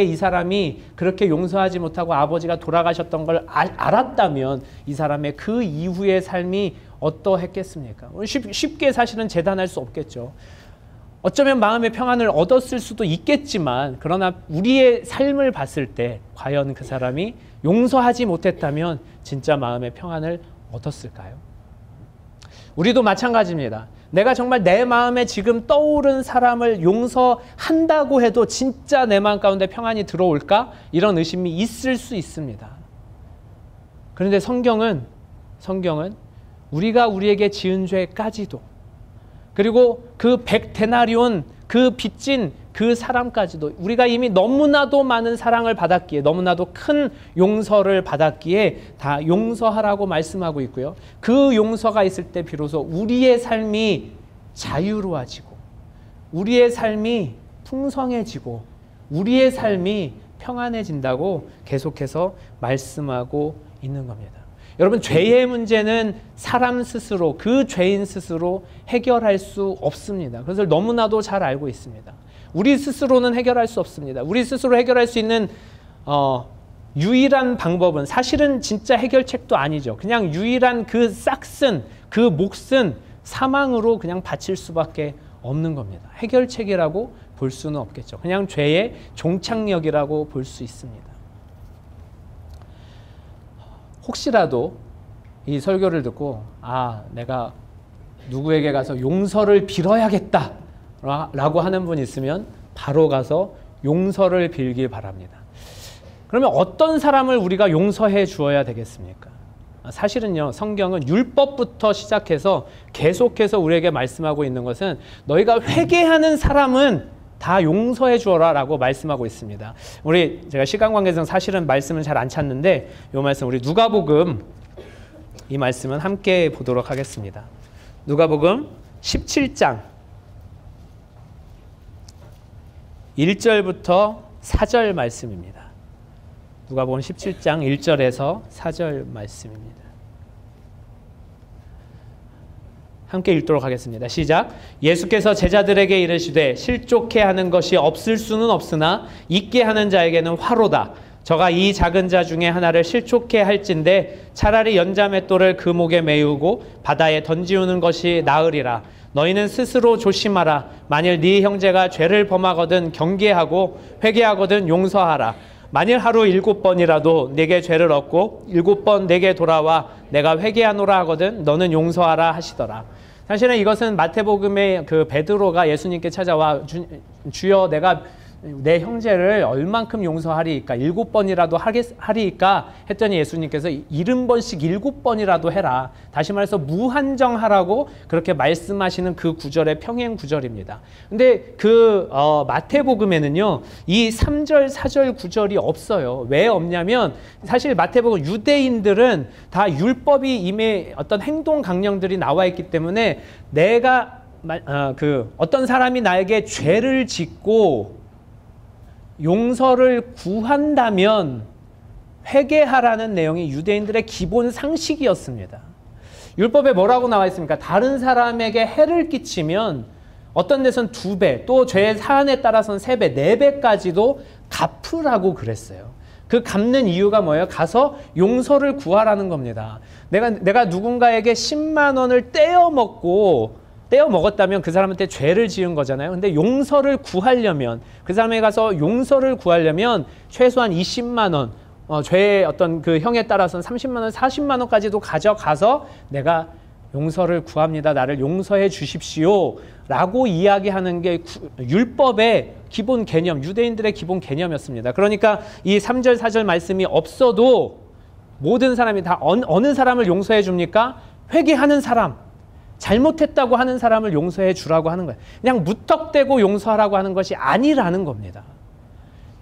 이 사람이 그렇게 용서하지 못하고 아버지가 돌아가셨던 걸 알았다면 이 사람의 그 이후의 삶이 어떠했겠습니까? 쉽게 사실은 재단할 수 없겠죠. 어쩌면 마음의 평안을 얻었을 수도 있겠지만 그러나 우리의 삶을 봤을 때 과연 그 사람이 용서하지 못했다면 진짜 마음의 평안을 얻었을까요? 우리도 마찬가지입니다. 내가 정말 내 마음에 지금 떠오른 사람을 용서한다고 해도 진짜 내 마음 가운데 평안이 들어올까? 이런 의심이 있을 수 있습니다. 그런데 성경은 우리가 우리에게 지은 죄까지도, 그리고 그 100데나리온 그 빚진 그 사람까지도, 우리가 이미 너무나도 많은 사랑을 받았기에, 너무나도 큰 용서를 받았기에 다 용서하라고 말씀하고 있고요. 그 용서가 있을 때 비로소 우리의 삶이 자유로워지고, 우리의 삶이 풍성해지고, 우리의 삶이 평안해진다고 계속해서 말씀하고 있는 겁니다. 여러분, 죄의 문제는 사람 스스로, 그 죄인 스스로 해결할 수 없습니다. 그것을 너무나도 잘 알고 있습니다. 우리 스스로는 해결할 수 없습니다. 우리 스스로 해결할 수 있는 유일한 방법은 사실은 진짜 해결책도 아니죠. 그냥 유일한 그 싹슨, 그 몫은 사망으로 그냥 바칠 수밖에 없는 겁니다. 해결책이라고 볼 수는 없겠죠. 그냥 죄의 종착역이라고 볼 수 있습니다. 혹시라도 이 설교를 듣고 내가 누구에게 가서 용서를 빌어야겠다 라고 하는 분 있으면 바로 가서 용서를 빌길 바랍니다. 그러면 어떤 사람을 우리가 용서해 주어야 되겠습니까? 사실은요, 성경은 율법부터 시작해서 계속해서 우리에게 말씀하고 있는 것은 너희가 회개하는 사람은 다 용서해 주어라 라고 말씀하고 있습니다. 제가 시간 관계상 사실은 말씀을 잘 안 찾는데, 이 말씀 우리 누가복음, 이 말씀은 함께 보도록 하겠습니다. 누가복음 17장 1절부터 4절 말씀입니다. 누가복음 17장 1절에서 4절 말씀입니다. 함께 읽도록 하겠습니다. 시작. 예수께서 제자들에게 이르시되 실족해 하는 것이 없을 수는 없으나 있게 하는 자에게는 화로다. 저가 이 작은 자 중에 하나를 실족해 할진대 차라리 연자맷돌을 그 목에 메우고 바다에 던지우는 것이 나으리라. 너희는 스스로 조심하라. 만일 네 형제가 죄를 범하거든 경계하고 회개하거든 용서하라. 만일 하루 7번이라도 내게 죄를 얻고 7번 내게 돌아와 내가 회개하노라 하거든 너는 용서하라 하시더라. 사실은 이것은 마태복음의 그 베드로가 예수님께 찾아와 주여 내가 내 형제를 얼만큼 용서하리이까? 7번이라도 하리이까? 했더니 예수님께서 70번씩 7번이라도 해라. 다시 말해서 무한정하라고 그렇게 말씀하시는 그 구절의 평행 구절입니다. 근데 그 마태복음에는요, 이 3절, 4절 구절이 없어요. 왜 없냐면 사실 마태복음 유대인들은 다 율법이 이미 어떤 행동 강령들이 나와 있기 때문에 내가 어떤 사람이 나에게 죄를 짓고 용서를 구한다면 회개하라는 내용이 유대인들의 기본 상식이었습니다. 율법에 뭐라고 나와 있습니까? 다른 사람에게 해를 끼치면 어떤 데선 2배, 또 죄의 사안에 따라서는 3배, 4배까지도 갚으라고 그랬어요. 그 갚는 이유가 뭐예요? 가서 용서를 구하라는 겁니다. 내가 누군가에게 10만 원을 떼어 먹었다면 그 사람한테 죄를 지은 거잖아요. 근데 용서를 구하려면, 그 사람에게 가서 용서를 구하려면 최소한 20만 원, 죄의 어떤 그 형에 따라서는 30만 원, 40만 원까지도 가져가서 내가 용서를 구합니다. 나를 용서해 주십시오. 라고 이야기하는 게 율법의 기본 개념, 유대인들의 기본 개념이었습니다. 그러니까 이 3절, 4절 말씀이 없어도 모든 사람이 다 어느 사람을 용서해 줍니까? 회개하는 사람. 잘못했다고 하는 사람을 용서해 주라고 하는 거예요. 그냥 무턱대고 용서하라고 하는 것이 아니라는 겁니다.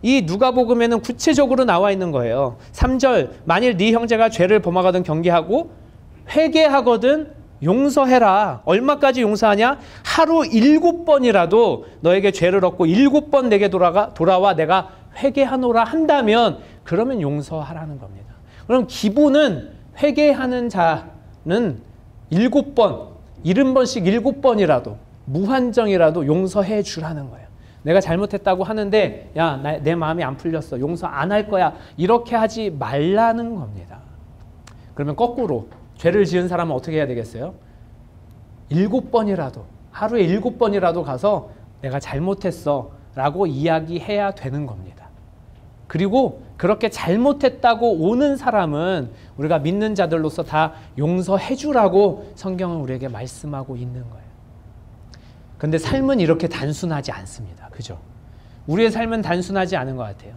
이 누가복음에는 구체적으로 나와 있는 거예요. 3절, 만일 네 형제가 죄를 범하거든 경계하고 회개하거든 용서해라. 얼마까지 용서하냐? 하루 7번이라도 너에게 죄를 얻고 7번 내게 돌아와 내가 회개하노라 한다면 그러면 용서하라는 겁니다. 그럼 기본은 회개하는 자는 7번, 70번씩 7번이라도 무한정이라도 용서해 주라는 거예요. 내가 잘못했다고 하는데 야, 내 마음이 안 풀렸어. 용서 안 할 거야. 이렇게 하지 말라는 겁니다. 그러면 거꾸로 죄를 지은 사람은 어떻게 해야 되겠어요? 7번이라도, 하루에 7번이라도 가서 내가 잘못했어 라고 이야기해야 되는 겁니다. 그리고 그렇게 잘못했다고 오는 사람은 우리가 믿는 자들로서 다 용서해 주라고 성경은 우리에게 말씀하고 있는 거예요. 근데 삶은 이렇게 단순하지 않습니다. 그죠? 우리의 삶은 단순하지 않은 것 같아요.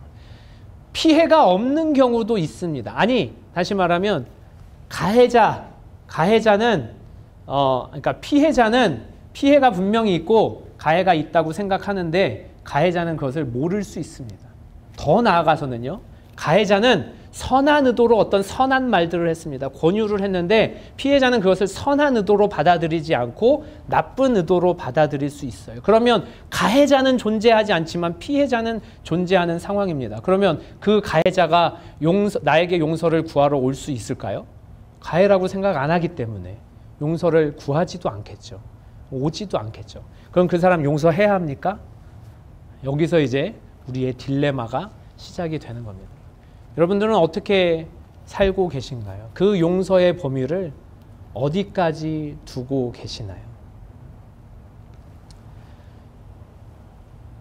피해가 없는 경우도 있습니다. 아니, 다시 말하면 가해자는 그러니까 피해자는 피해가 분명히 있고 가해가 있다고 생각하는데 가해자는 그것을 모를 수 있습니다. 더 나아가서는요, 가해자는 선한 의도로 어떤 선한 말들을 했습니다. 권유를 했는데 피해자는 그것을 선한 의도로 받아들이지 않고 나쁜 의도로 받아들일 수 있어요. 그러면 가해자는 존재하지 않지만 피해자는 존재하는 상황입니다. 그러면 그 가해자가 나에게 용서를 구하러 올 수 있을까요? 가해라고 생각 안 하기 때문에 용서를 구하지도 않겠죠. 오지도 않겠죠. 그럼 그 사람 용서해야 합니까? 여기서 이제 우리의 딜레마가 시작이 되는 겁니다. 여러분들은 어떻게 살고 계신가요? 그 용서의 범위를 어디까지 두고 계시나요?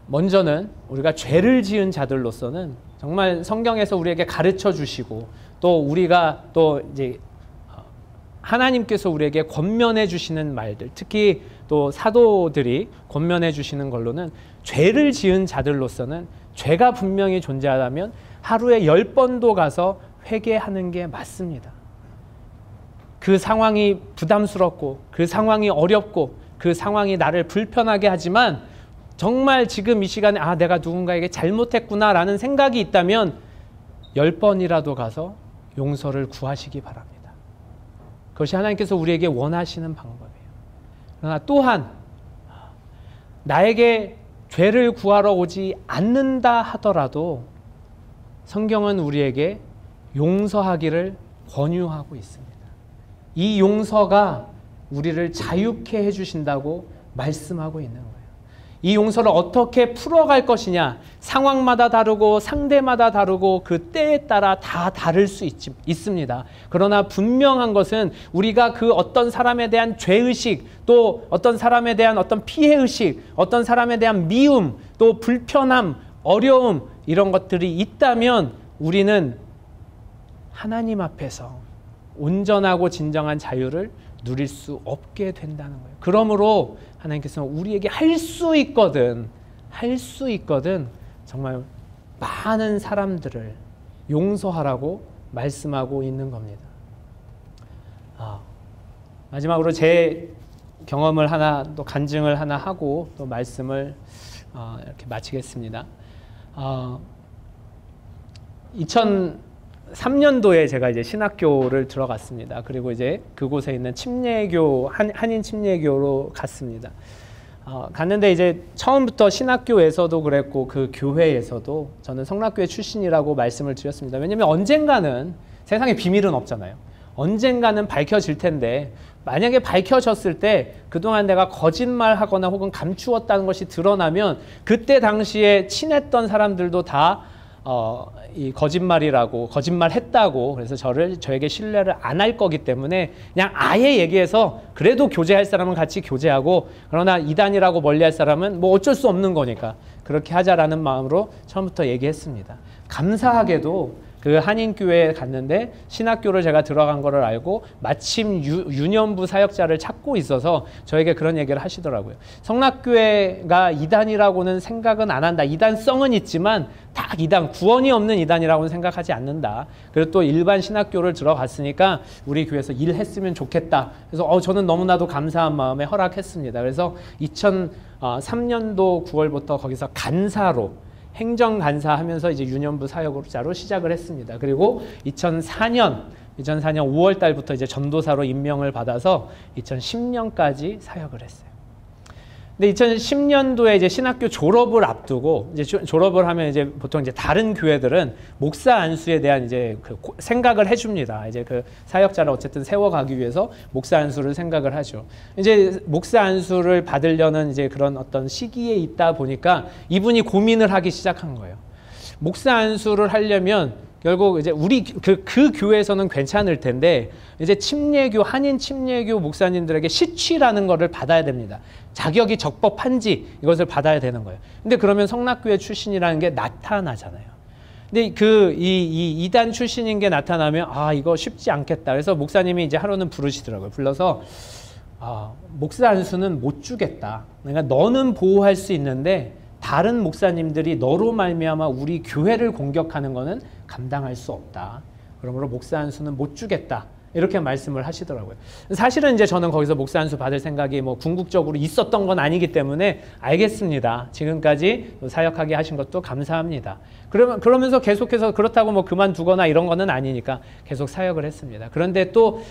먼저는 우리가 죄를 지은 자들로서는 정말 성경에서 우리에게 가르쳐 주시고 또 우리가 또 이제 하나님께서 우리에게 권면해 주시는 말들, 특히 또 사도들이 권면해 주시는 걸로는 죄를 지은 자들로서는 죄가 분명히 존재하다면 하루에 10번도 가서 회개하는 게 맞습니다. 그 상황이 부담스럽고 그 상황이 어렵고 그 상황이 나를 불편하게 하지만 정말 지금 이 시간에 내가 누군가에게 잘못했구나 라는 생각이 있다면 10번이라도 가서 용서를 구하시기 바랍니다. 그것이 하나님께서 우리에게 원하시는 방법이에요. 그러나 또한 나에게 죄를 구하러 오지 않는다 하더라도 성경은 우리에게 용서하기를 권유하고 있습니다. 이 용서가 우리를 자유케 해주신다고 말씀하고 있는 거예요. 이 용서를 어떻게 풀어갈 것이냐, 상황마다 다르고 상대마다 다르고 그 때에 따라 다 다를 수 있습니다. 그러나 분명한 것은 우리가 그 어떤 사람에 대한 죄의식, 또 어떤 사람에 대한 어떤 피해의식, 어떤 사람에 대한 미움, 또 불편함, 어려움, 이런 것들이 있다면 우리는 하나님 앞에서 온전하고 진정한 자유를 누릴 수 없게 된다는 거예요. 그러므로 하나님께서는 우리에게 할 수 있거든 정말 많은 사람들을 용서하라고 말씀하고 있는 겁니다. 마지막으로 제 경험을 하나, 또 간증을 하나 하고 또 말씀을 이렇게 마치겠습니다. 2003년도에 제가 이제 신학교를 들어갔습니다. 그리고 이제 그곳에 있는 침례교, 한인 침례교로 갔습니다. 갔는데 이제 처음부터 신학교에서도 그랬고 그 교회에서도 저는 성락교회 출신이라고 말씀을 드렸습니다. 왜냐하면 언젠가는 세상에 비밀은 없잖아요. 언젠가는 밝혀질 텐데 만약에 밝혀졌을 때 그동안 내가 거짓말하거나 혹은 감추었다는 것이 드러나면 그때 당시에 친했던 사람들도 다 이 거짓말했다고 그래서 저에게 신뢰를 안 할 거기 때문에 그냥 아예 얘기해서 그래도 교제할 사람은 같이 교제하고 그러나 이단이라고 멀리할 사람은 뭐 어쩔 수 없는 거니까 그렇게 하자라는 마음으로 처음부터 얘기했습니다. 감사하게도 그 한인교회에 갔는데 신학교를 제가 들어간 거를 알고 마침 유년부 사역자를 찾고 있어서 저에게 그런 얘기를 하시더라고요. 성락교회가 이단이라고는 생각은 안 한다. 이단성은 있지만 딱 이단, 구원이 없는 이단이라고는 생각하지 않는다. 그리고 또 일반 신학교를 들어갔으니까 우리 교회에서 일했으면 좋겠다. 그래서 저는 너무나도 감사한 마음에 허락했습니다. 그래서 2003년도 9월부터 거기서 간사로 행정간사 하면서 이제 유년부 사역자로 시작을 했습니다. 그리고 2004년 5월 달부터 이제 전도사로 임명을 받아서 2010년까지 사역을 했어요. 근데 2010년도에 이제 신학교 졸업을 앞두고 이제 졸업을 하면 이제 보통 이제 다른 교회들은 목사 안수에 대한 이제 그 생각을 해줍니다. 이제 그 사역자를 어쨌든 세워가기 위해서 목사 안수를 생각을 하죠. 이제 목사 안수를 받으려는 이제 그런 어떤 시기에 있다 보니까 이분이 고민을 하기 시작한 거예요. 목사 안수를 하려면 결국 이제 우리 그 교회에서는 괜찮을 텐데 이제 침례교, 한인 침례교 목사님들에게 시취라는 거를 받아야 됩니다. 자격이 적법한지 이것을 받아야 되는 거예요. 근데 그러면 성락교회 출신이라는 게 나타나잖아요. 근데 이 이단 출신인 게 나타나면 이거 쉽지 않겠다. 그래서 목사님이 이제 하루는 부르시더라고요. 불러서 목사 안수는 못 주겠다. 그러니까 너는 보호할 수 있는데 다른 목사님들이 너로 말미암아 우리 교회를 공격하는 것은 감당할 수 없다. 그러므로 목사 안수는 못 주겠다. 이렇게 말씀을 하시더라고요. 사실은 이제 저는 거기서 목사 안수 받을 생각이 뭐 궁극적으로 있었던 건 아니기 때문에 알겠습니다. 지금까지 사역하게 하신 것도 감사합니다. 그러면서 계속해서 그렇다고 뭐 그만두거나 이런 거는 아니니까 계속 사역을 했습니다. 그런데 또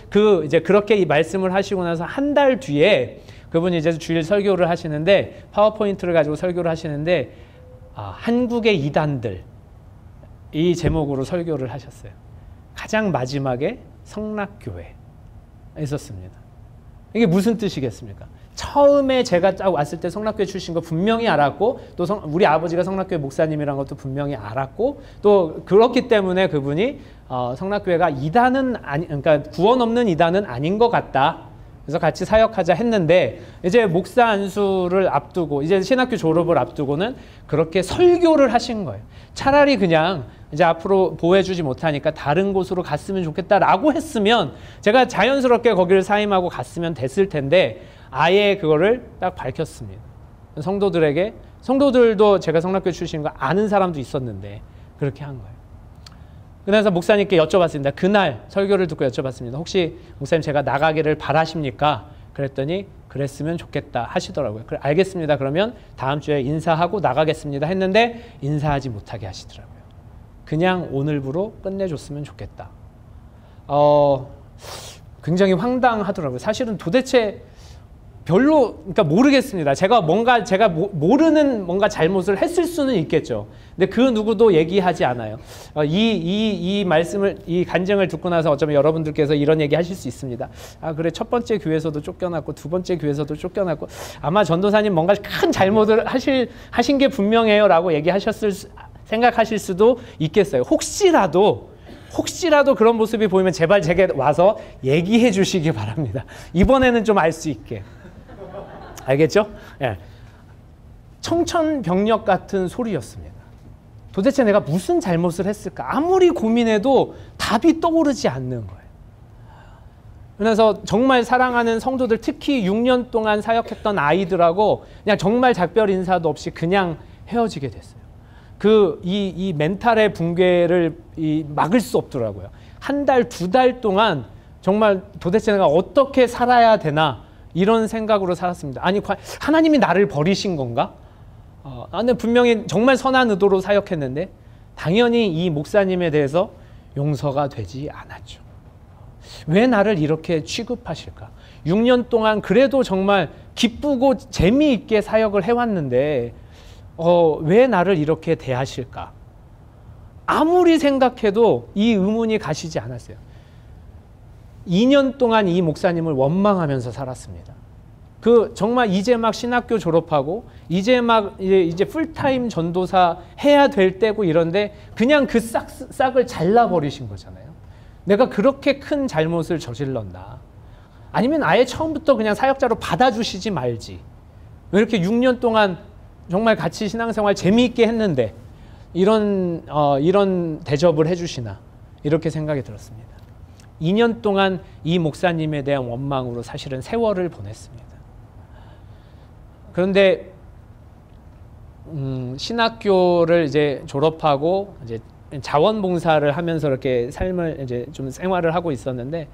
이제 그렇게 이 말씀을 하시고 나서 한 달 뒤에 그분이 이제 주일 설교를 하시는데 파워포인트를 가지고 설교를 하시는데 한국의 이단들 이 제목으로 설교를 하셨어요. 가장 마지막에 성락교회 있었습니다. 이게 무슨 뜻이겠습니까? 처음에 제가 딱 왔을 때 성락교회 출신 거 분명히 알았고 또 우리 아버지가 성락교회 목사님이라는 것도 분명히 알았고 또 그렇기 때문에 그분이 성락교회가 이단은 그러니까 구원 없는 이단은 아닌 것 같다. 그래서 같이 사역하자 했는데 이제 목사 안수를 앞두고 이제 신학교 졸업을 앞두고는 그렇게 설교를 하신 거예요. 차라리 그냥 이제 앞으로 보호해주지 못하니까 다른 곳으로 갔으면 좋겠다라고 했으면 제가 자연스럽게 거기를 사임하고 갔으면 됐을 텐데 아예 그거를 딱 밝혔습니다. 성도들도 제가 성락교 출신인 거 아는 사람도 있었는데 그렇게 한 거예요. 그래서 목사님께 여쭤봤습니다. 그날 설교를 듣고 여쭤봤습니다. 혹시 목사님 제가 나가기를 바라십니까? 그랬더니 그랬으면 좋겠다 하시더라고요. 그래, 알겠습니다. 그러면 다음 주에 인사하고 나가겠습니다 했는데 인사하지 못하게 하시더라고요. 그냥 오늘부로 끝내줬으면 좋겠다. 굉장히 황당하더라고요. 사실은 도대체 그러니까 모르겠습니다. 제가 모르는 뭔가 잘못을 했을 수는 있겠죠. 근데 그 누구도 얘기하지 않아요. 이 말씀을, 이 간증을 듣고 나서 어쩌면 여러분들께서 이런 얘기 하실 수 있습니다. 그래, 첫 번째 교회에서도 쫓겨났고, 두 번째 교회에서도 쫓겨났고, 아마 전도사님 뭔가 큰 잘못을 하신 게 분명해요. 라고 생각하실 수도 있겠어요. 혹시라도 그런 모습이 보이면 제발 제게 와서 얘기해 주시기 바랍니다. 이번에는 좀 알 수 있게. 알겠죠? 예. 청천벽력 같은 소리였습니다. 도대체 내가 무슨 잘못을 했을까? 아무리 고민해도 답이 떠오르지 않는 거예요. 그래서 정말 사랑하는 성도들, 특히 6년 동안 사역했던 아이들하고 그냥 정말 작별 인사도 없이 그냥 헤어지게 됐어요. 이 멘탈의 붕괴를 막을 수 없더라고요. 한 달, 두 달 동안 정말 도대체 내가 어떻게 살아야 되나 이런 생각으로 살았습니다. 아니, 하나님이 나를 버리신 건가? 나는 분명히 정말 선한 의도로 사역했는데 당연히 이 목사님에 대해서 용서가 되지 않았죠. 왜 나를 이렇게 취급하실까? 6년 동안 그래도 정말 기쁘고 재미있게 사역을 해왔는데 왜 나를 이렇게 대하실까? 아무리 생각해도 이 의문이 가시지 않았어요. 2년 동안 이 목사님을 원망하면서 살았습니다. 정말 이제 막 신학교 졸업하고 이제 풀타임 전도사 해야 될 때고 이런데 그냥 그 싹을 잘라버리신 거잖아요. 내가 그렇게 큰 잘못을 저질렀나? 아니면 아예 처음부터 그냥 사역자로 받아주시지 말지. 왜 이렇게 6년 동안 정말 같이 신앙생활 재미있게 했는데 이런 대접을 해주시나 이렇게 생각이 들었습니다. 2년 동안 이 목사님에 대한 원망으로 사실은 세월을 보냈습니다. 그런데 신학교를 이제 졸업하고 이제 자원봉사를 하면서 이렇게 삶을 이제 좀 생활을 하고 있었는데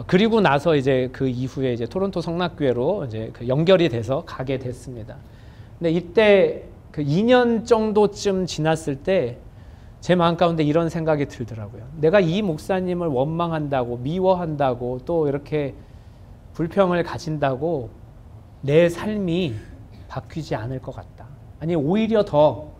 그리고 나서 이제 그 이후에 이제 토론토 성락교회로 이제 연결이 돼서 가게 됐습니다. 근데 이때 2년 정도쯤 지났을 때 제 마음 가운데 이런 생각이 들더라고요. 내가 이 목사님을 원망한다고 미워한다고 또 이렇게 불평을 가진다고 내 삶이 바뀌지 않을 것 같다. 아니 오히려 더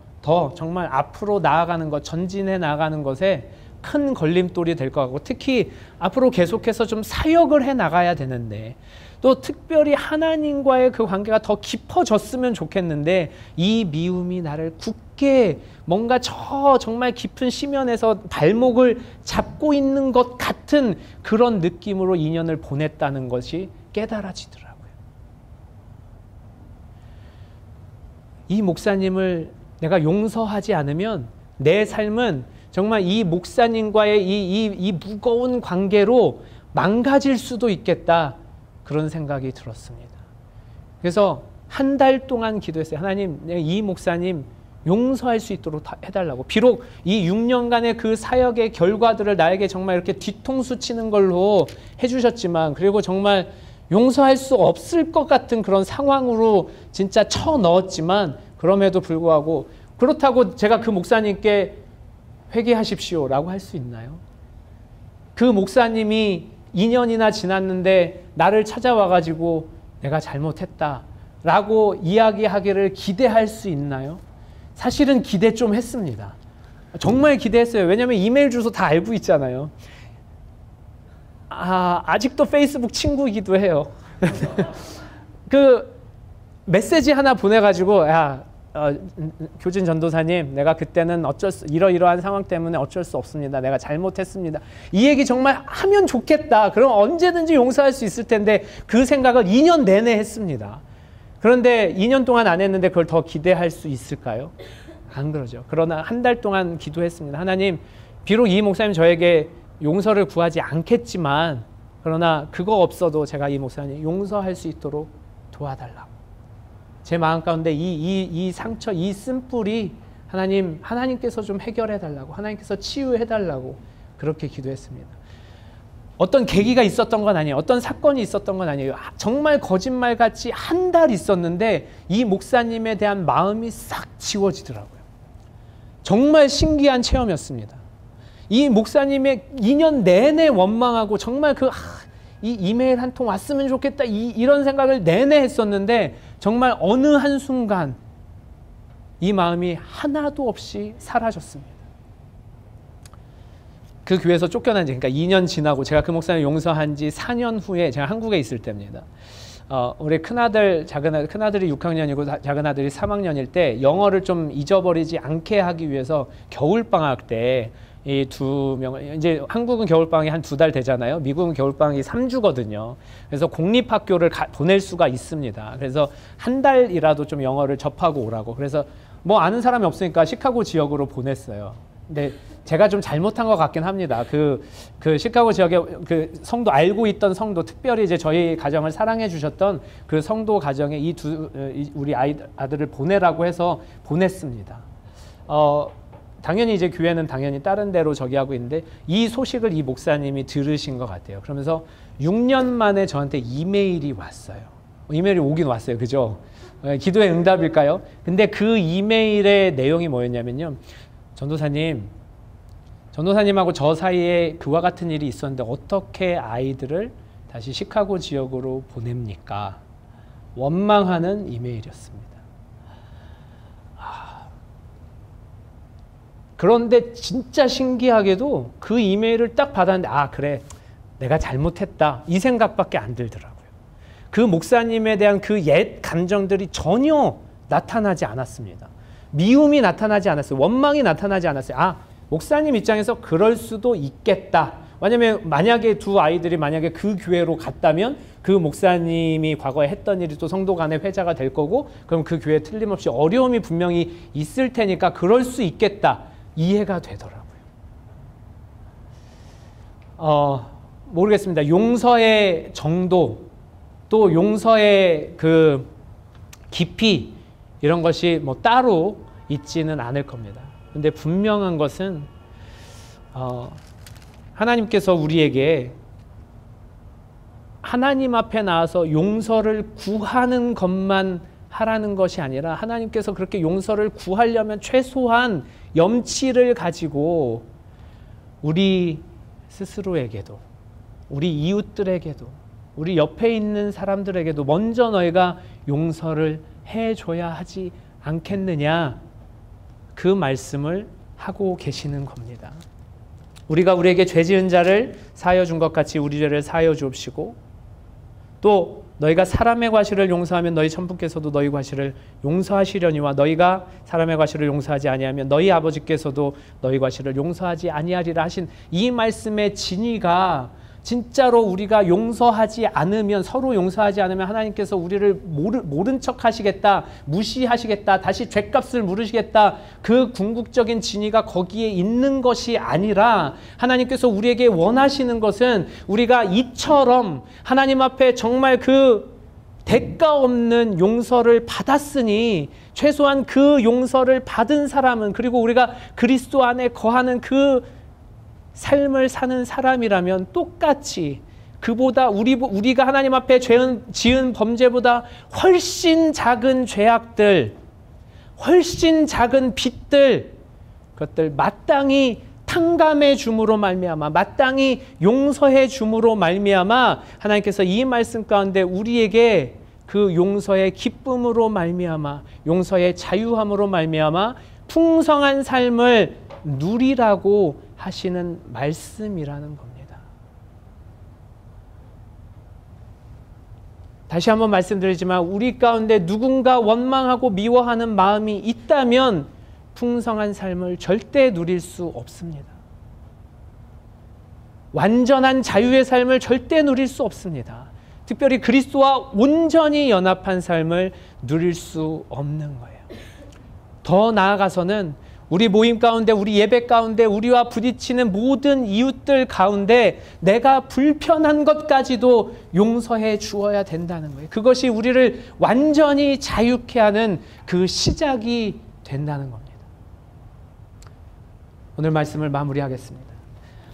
정말 앞으로 나아가는 것, 전진해 나가는 것에 큰 걸림돌이 될 것 같고 특히 앞으로 계속해서 좀 사역을 해 나가야 되는데 또 특별히 하나님과의 그 관계가 더 깊어졌으면 좋겠는데 이 미움이 나를 굳게 뭔가 정말 깊은 심연에서 발목을 잡고 있는 것 같은 그런 느낌으로 2년을 보냈다는 것이 깨달아지더라고요. 이 목사님을 내가 용서하지 않으면 내 삶은 정말 이 목사님과의 이 무거운 관계로 망가질 수도 있겠다. 그런 생각이 들었습니다. 그래서 한 달 동안 기도했어요. 하나님, 이 목사님 용서할 수 있도록 해달라고. 비록 이 6년간의 그 사역의 결과들을 나에게 정말 이렇게 뒤통수 치는 걸로 해주셨지만, 그리고 정말 용서할 수 없을 것 같은 그런 상황으로 진짜 쳐넣었지만, 그럼에도 불구하고 그렇다고 제가 그 목사님께 회개하십시오 라고 할 수 있나요? 그 목사님이 2년이나 지났는데 나를 찾아와가지고 내가 잘못했다 라고 이야기하기를 기대할 수 있나요? 사실은 기대 좀 했습니다. 정말 기대했어요. 왜냐하면 이메일 주소 다 알고 있잖아요. 아직도 페이스북 친구이기도 해요. 그 메시지 하나 보내가지고, 교진 전도사님, 내가 그때는 이러이러한 상황 때문에 어쩔 수 없습니다. 내가 잘못했습니다. 이 얘기 정말 하면 좋겠다. 그럼 언제든지 용서할 수 있을 텐데 그 생각을 2년 내내 했습니다. 그런데 2년 동안 안 했는데 그걸 더 기대할 수 있을까요? 안 그러죠. 그러나 한 달 동안 기도했습니다. 하나님, 비록 이 목사님 저에게 용서를 구하지 않겠지만, 그러나 그거 없어도 제가 이 목사님 용서할 수 있도록 도와달라고. 제 마음 가운데 이 상처, 이 쓴뿌리 하나님께서 좀 해결해 달라고, 하나님께서 치유해 달라고 그렇게 기도했습니다. 어떤 계기가 있었던 건 아니에요. 어떤 사건이 있었던 건 아니에요. 정말 거짓말같이 한 달 있었는데 이 목사님에 대한 마음이 싹 지워지더라고요. 정말 신기한 체험이었습니다. 이 목사님의 2년 내내 원망하고 정말 이 이메일 한 통 왔으면 좋겠다 이런 생각을 내내 했었는데, 정말 어느 한순간 이 마음이 하나도 없이 사라졌습니다. 그 교회에서 쫓겨난 지, 그러니까 2년 지나고 제가 그 목사님 용서한 지 4년 후에 제가 한국에 있을 때입니다. 우리 큰아들이 6학년이고 작은아들이 3학년일 때 영어를 좀 잊어버리지 않게 하기 위해서 겨울방학 때 이 두 명을, 이제 한국은 겨울방학이 한 2달 되잖아요. 미국은 겨울방학이 3주거든요. 그래서 공립학교를 보낼 수가 있습니다. 그래서 한 달이라도 좀 영어를 접하고 오라고. 그래서 뭐 아는 사람이 없으니까 시카고 지역으로 보냈어요. 근데 제가 좀 잘못한 것 같긴 합니다. 그 시카고 지역에 그 성도, 알고 있던 성도, 특별히 이제 저희 가정을 사랑해 주셨던 그 성도 가정에 우리 아들을 보내라고 해서 보냈습니다. 당연히 이제 교회는 당연히 다른 데로 저기 하고 있는데, 이 소식을 이 목사님이 들으신 것 같아요. 그러면서 6년 만에 저한테 이메일이 왔어요. 이메일이 오긴 왔어요. 그죠? 기도의 응답일까요? 근데 그 이메일의 내용이 뭐였냐면요. 전도사님하고 저 사이에 그와 같은 일이 있었는데 어떻게 아이들을 다시 시카고 지역으로 보냅니까? 원망하는 이메일이었습니다. 그런데 진짜 신기하게도 그 이메일을 딱 받았는데, 그래, 내가 잘못했다, 이 생각밖에 안 들더라고요. 그 목사님에 대한 그 옛 감정들이 전혀 나타나지 않았습니다. 미움이 나타나지 않았어요. 원망이 나타나지 않았어요. 목사님 입장에서 그럴 수도 있겠다. 왜냐면 만약에 두 아이들이 만약에 그 교회로 갔다면 그 목사님이 과거에 했던 일이 또 성도 간의 회자가 될 거고, 그럼 그 교회에 틀림없이 어려움이 분명히 있을 테니까 그럴 수 있겠다. 이해가 되더라고요. 모르겠습니다. 용서의 정도, 또 용서의 그 깊이, 이런 것이 뭐 따로 있지는 않을 겁니다. 근데 분명한 것은 하나님께서 우리에게 하나님 앞에 나와서 용서를 구하는 것만 하라는 것이 아니라, 하나님께서 그렇게 용서를 구하려면 최소한 염치를 가지고 우리 스스로에게도, 우리 이웃들에게도, 우리 옆에 있는 사람들에게도 먼저 너희가 용서를 해줘야 하지 않겠느냐, 그 말씀을 하고 계시는 겁니다. 우리가 우리에게 죄 지은 자를 사하여 준 것 같이 우리 죄를 사하여 주옵시고, 또 너희가 사람의 과실을 용서하면 너희 천부께서도 너희 과실을 용서하시려니와 너희가 사람의 과실을 용서하지 아니하면 너희 아버지께서도 너희 과실을 용서하지 아니하리라 하신 이 말씀의 진의가 진짜로 우리가 용서하지 않으면, 서로 용서하지 않으면 하나님께서 우리를 모른 척 하시겠다, 무시하시겠다, 다시 죗값을 물으시겠다, 그 궁극적인 진위가 거기에 있는 것이 아니라 하나님께서 우리에게 원하시는 것은 우리가 이처럼 하나님 앞에 정말 그 대가 없는 용서를 받았으니 최소한 그 용서를 받은 사람은, 그리고 우리가 그리스도 안에 거하는 그 삶을 사는 사람이라면 똑같이 그보다 우리가 하나님 앞에 지은 범죄보다 훨씬 작은 죄악들, 훨씬 작은 빚들, 그것들 마땅히 탕감해 줌으로 말미암아, 마땅히 용서해 줌으로 말미암아 하나님께서 이 말씀 가운데 우리에게 그 용서의 기쁨으로 말미암아, 용서의 자유함으로 말미암아 풍성한 삶을 누리라고 하시는 말씀이라는 겁니다. 다시 한번 말씀드리지만 우리 가운데 누군가 원망하고 미워하는 마음이 있다면 풍성한 삶을 절대 누릴 수 없습니다. 완전한 자유의 삶을 절대 누릴 수 없습니다. 특별히 그리스도와 온전히 연합한 삶을 누릴 수 없는 거예요. 더 나아가서는 우리 모임 가운데, 우리 예배 가운데 우리와 부딪히는 모든 이웃들 가운데 내가 불편한 것까지도 용서해 주어야 된다는 거예요. 그것이 우리를 완전히 자유케 하는 그 시작이 된다는 겁니다. 오늘 말씀을 마무리하겠습니다.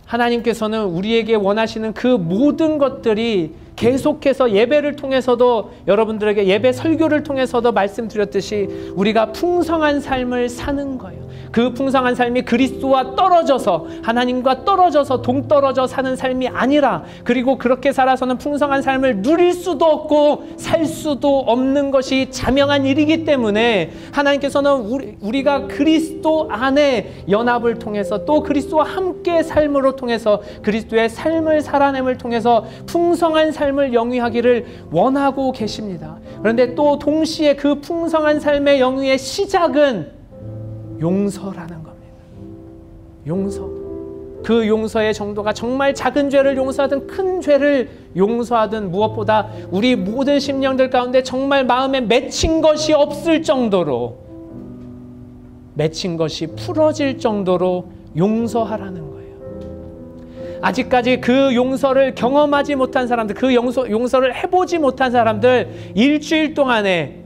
하나님께서는 우리에게 원하시는 그 모든 것들이 계속해서 예배를 통해서도, 여러분들에게 예배 설교를 통해서도 말씀드렸듯이 우리가 풍성한 삶을 사는 거예요. 그 풍성한 삶이 그리스도와 떨어져서, 하나님과 떨어져서 동떨어져 사는 삶이 아니라, 그리고 그렇게 살아서는 풍성한 삶을 누릴 수도 없고 살 수도 없는 것이 자명한 일이기 때문에 하나님께서는 우리가 그리스도 안에 연합을 통해서, 또 그리스도와 함께 삶으로 통해서, 그리스도의 삶을 살아냄을 통해서 풍성한 삶을 영위하기를 원하고 계십니다. 그런데 또 동시에 그 풍성한 삶의 영위의 시작은 용서라는 겁니다. 용서. 그 용서의 정도가 정말 작은 죄를 용서하든 큰 죄를 용서하든, 무엇보다 우리 모든 심령들 가운데 정말 마음에 맺힌 것이 없을 정도로, 맺힌 것이 풀어질 정도로 용서하라는 거예요. 아직까지 그 용서를 경험하지 못한 사람들, 그 용서를 해보지 못한 사람들, 일주일 동안에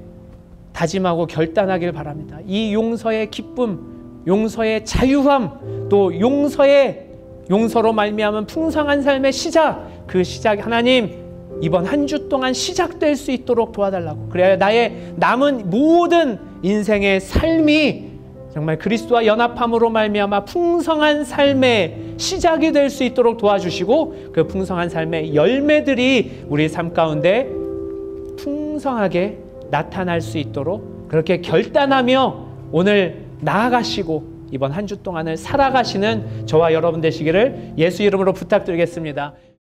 다짐하고 결단하길 바랍니다. 이 용서의 기쁨, 용서의 자유함, 또 용서로 말미암은 풍성한 삶의 시작, 그 시작, 하나님 이번 한 주 동안 시작될 수 있도록 도와달라고. 그래야 나의 남은 모든 인생의 삶이 정말 그리스도와 연합함으로 말미암아 풍성한 삶의 시작이 될 수 있도록 도와주시고, 그 풍성한 삶의 열매들이 우리 삶 가운데 풍성하게 나타날 수 있도록 그렇게 결단하며 오늘 나아가시고 이번 한 주 동안을 살아가시는 저와 여러분 되시기를 예수 이름으로 부탁드리겠습니다.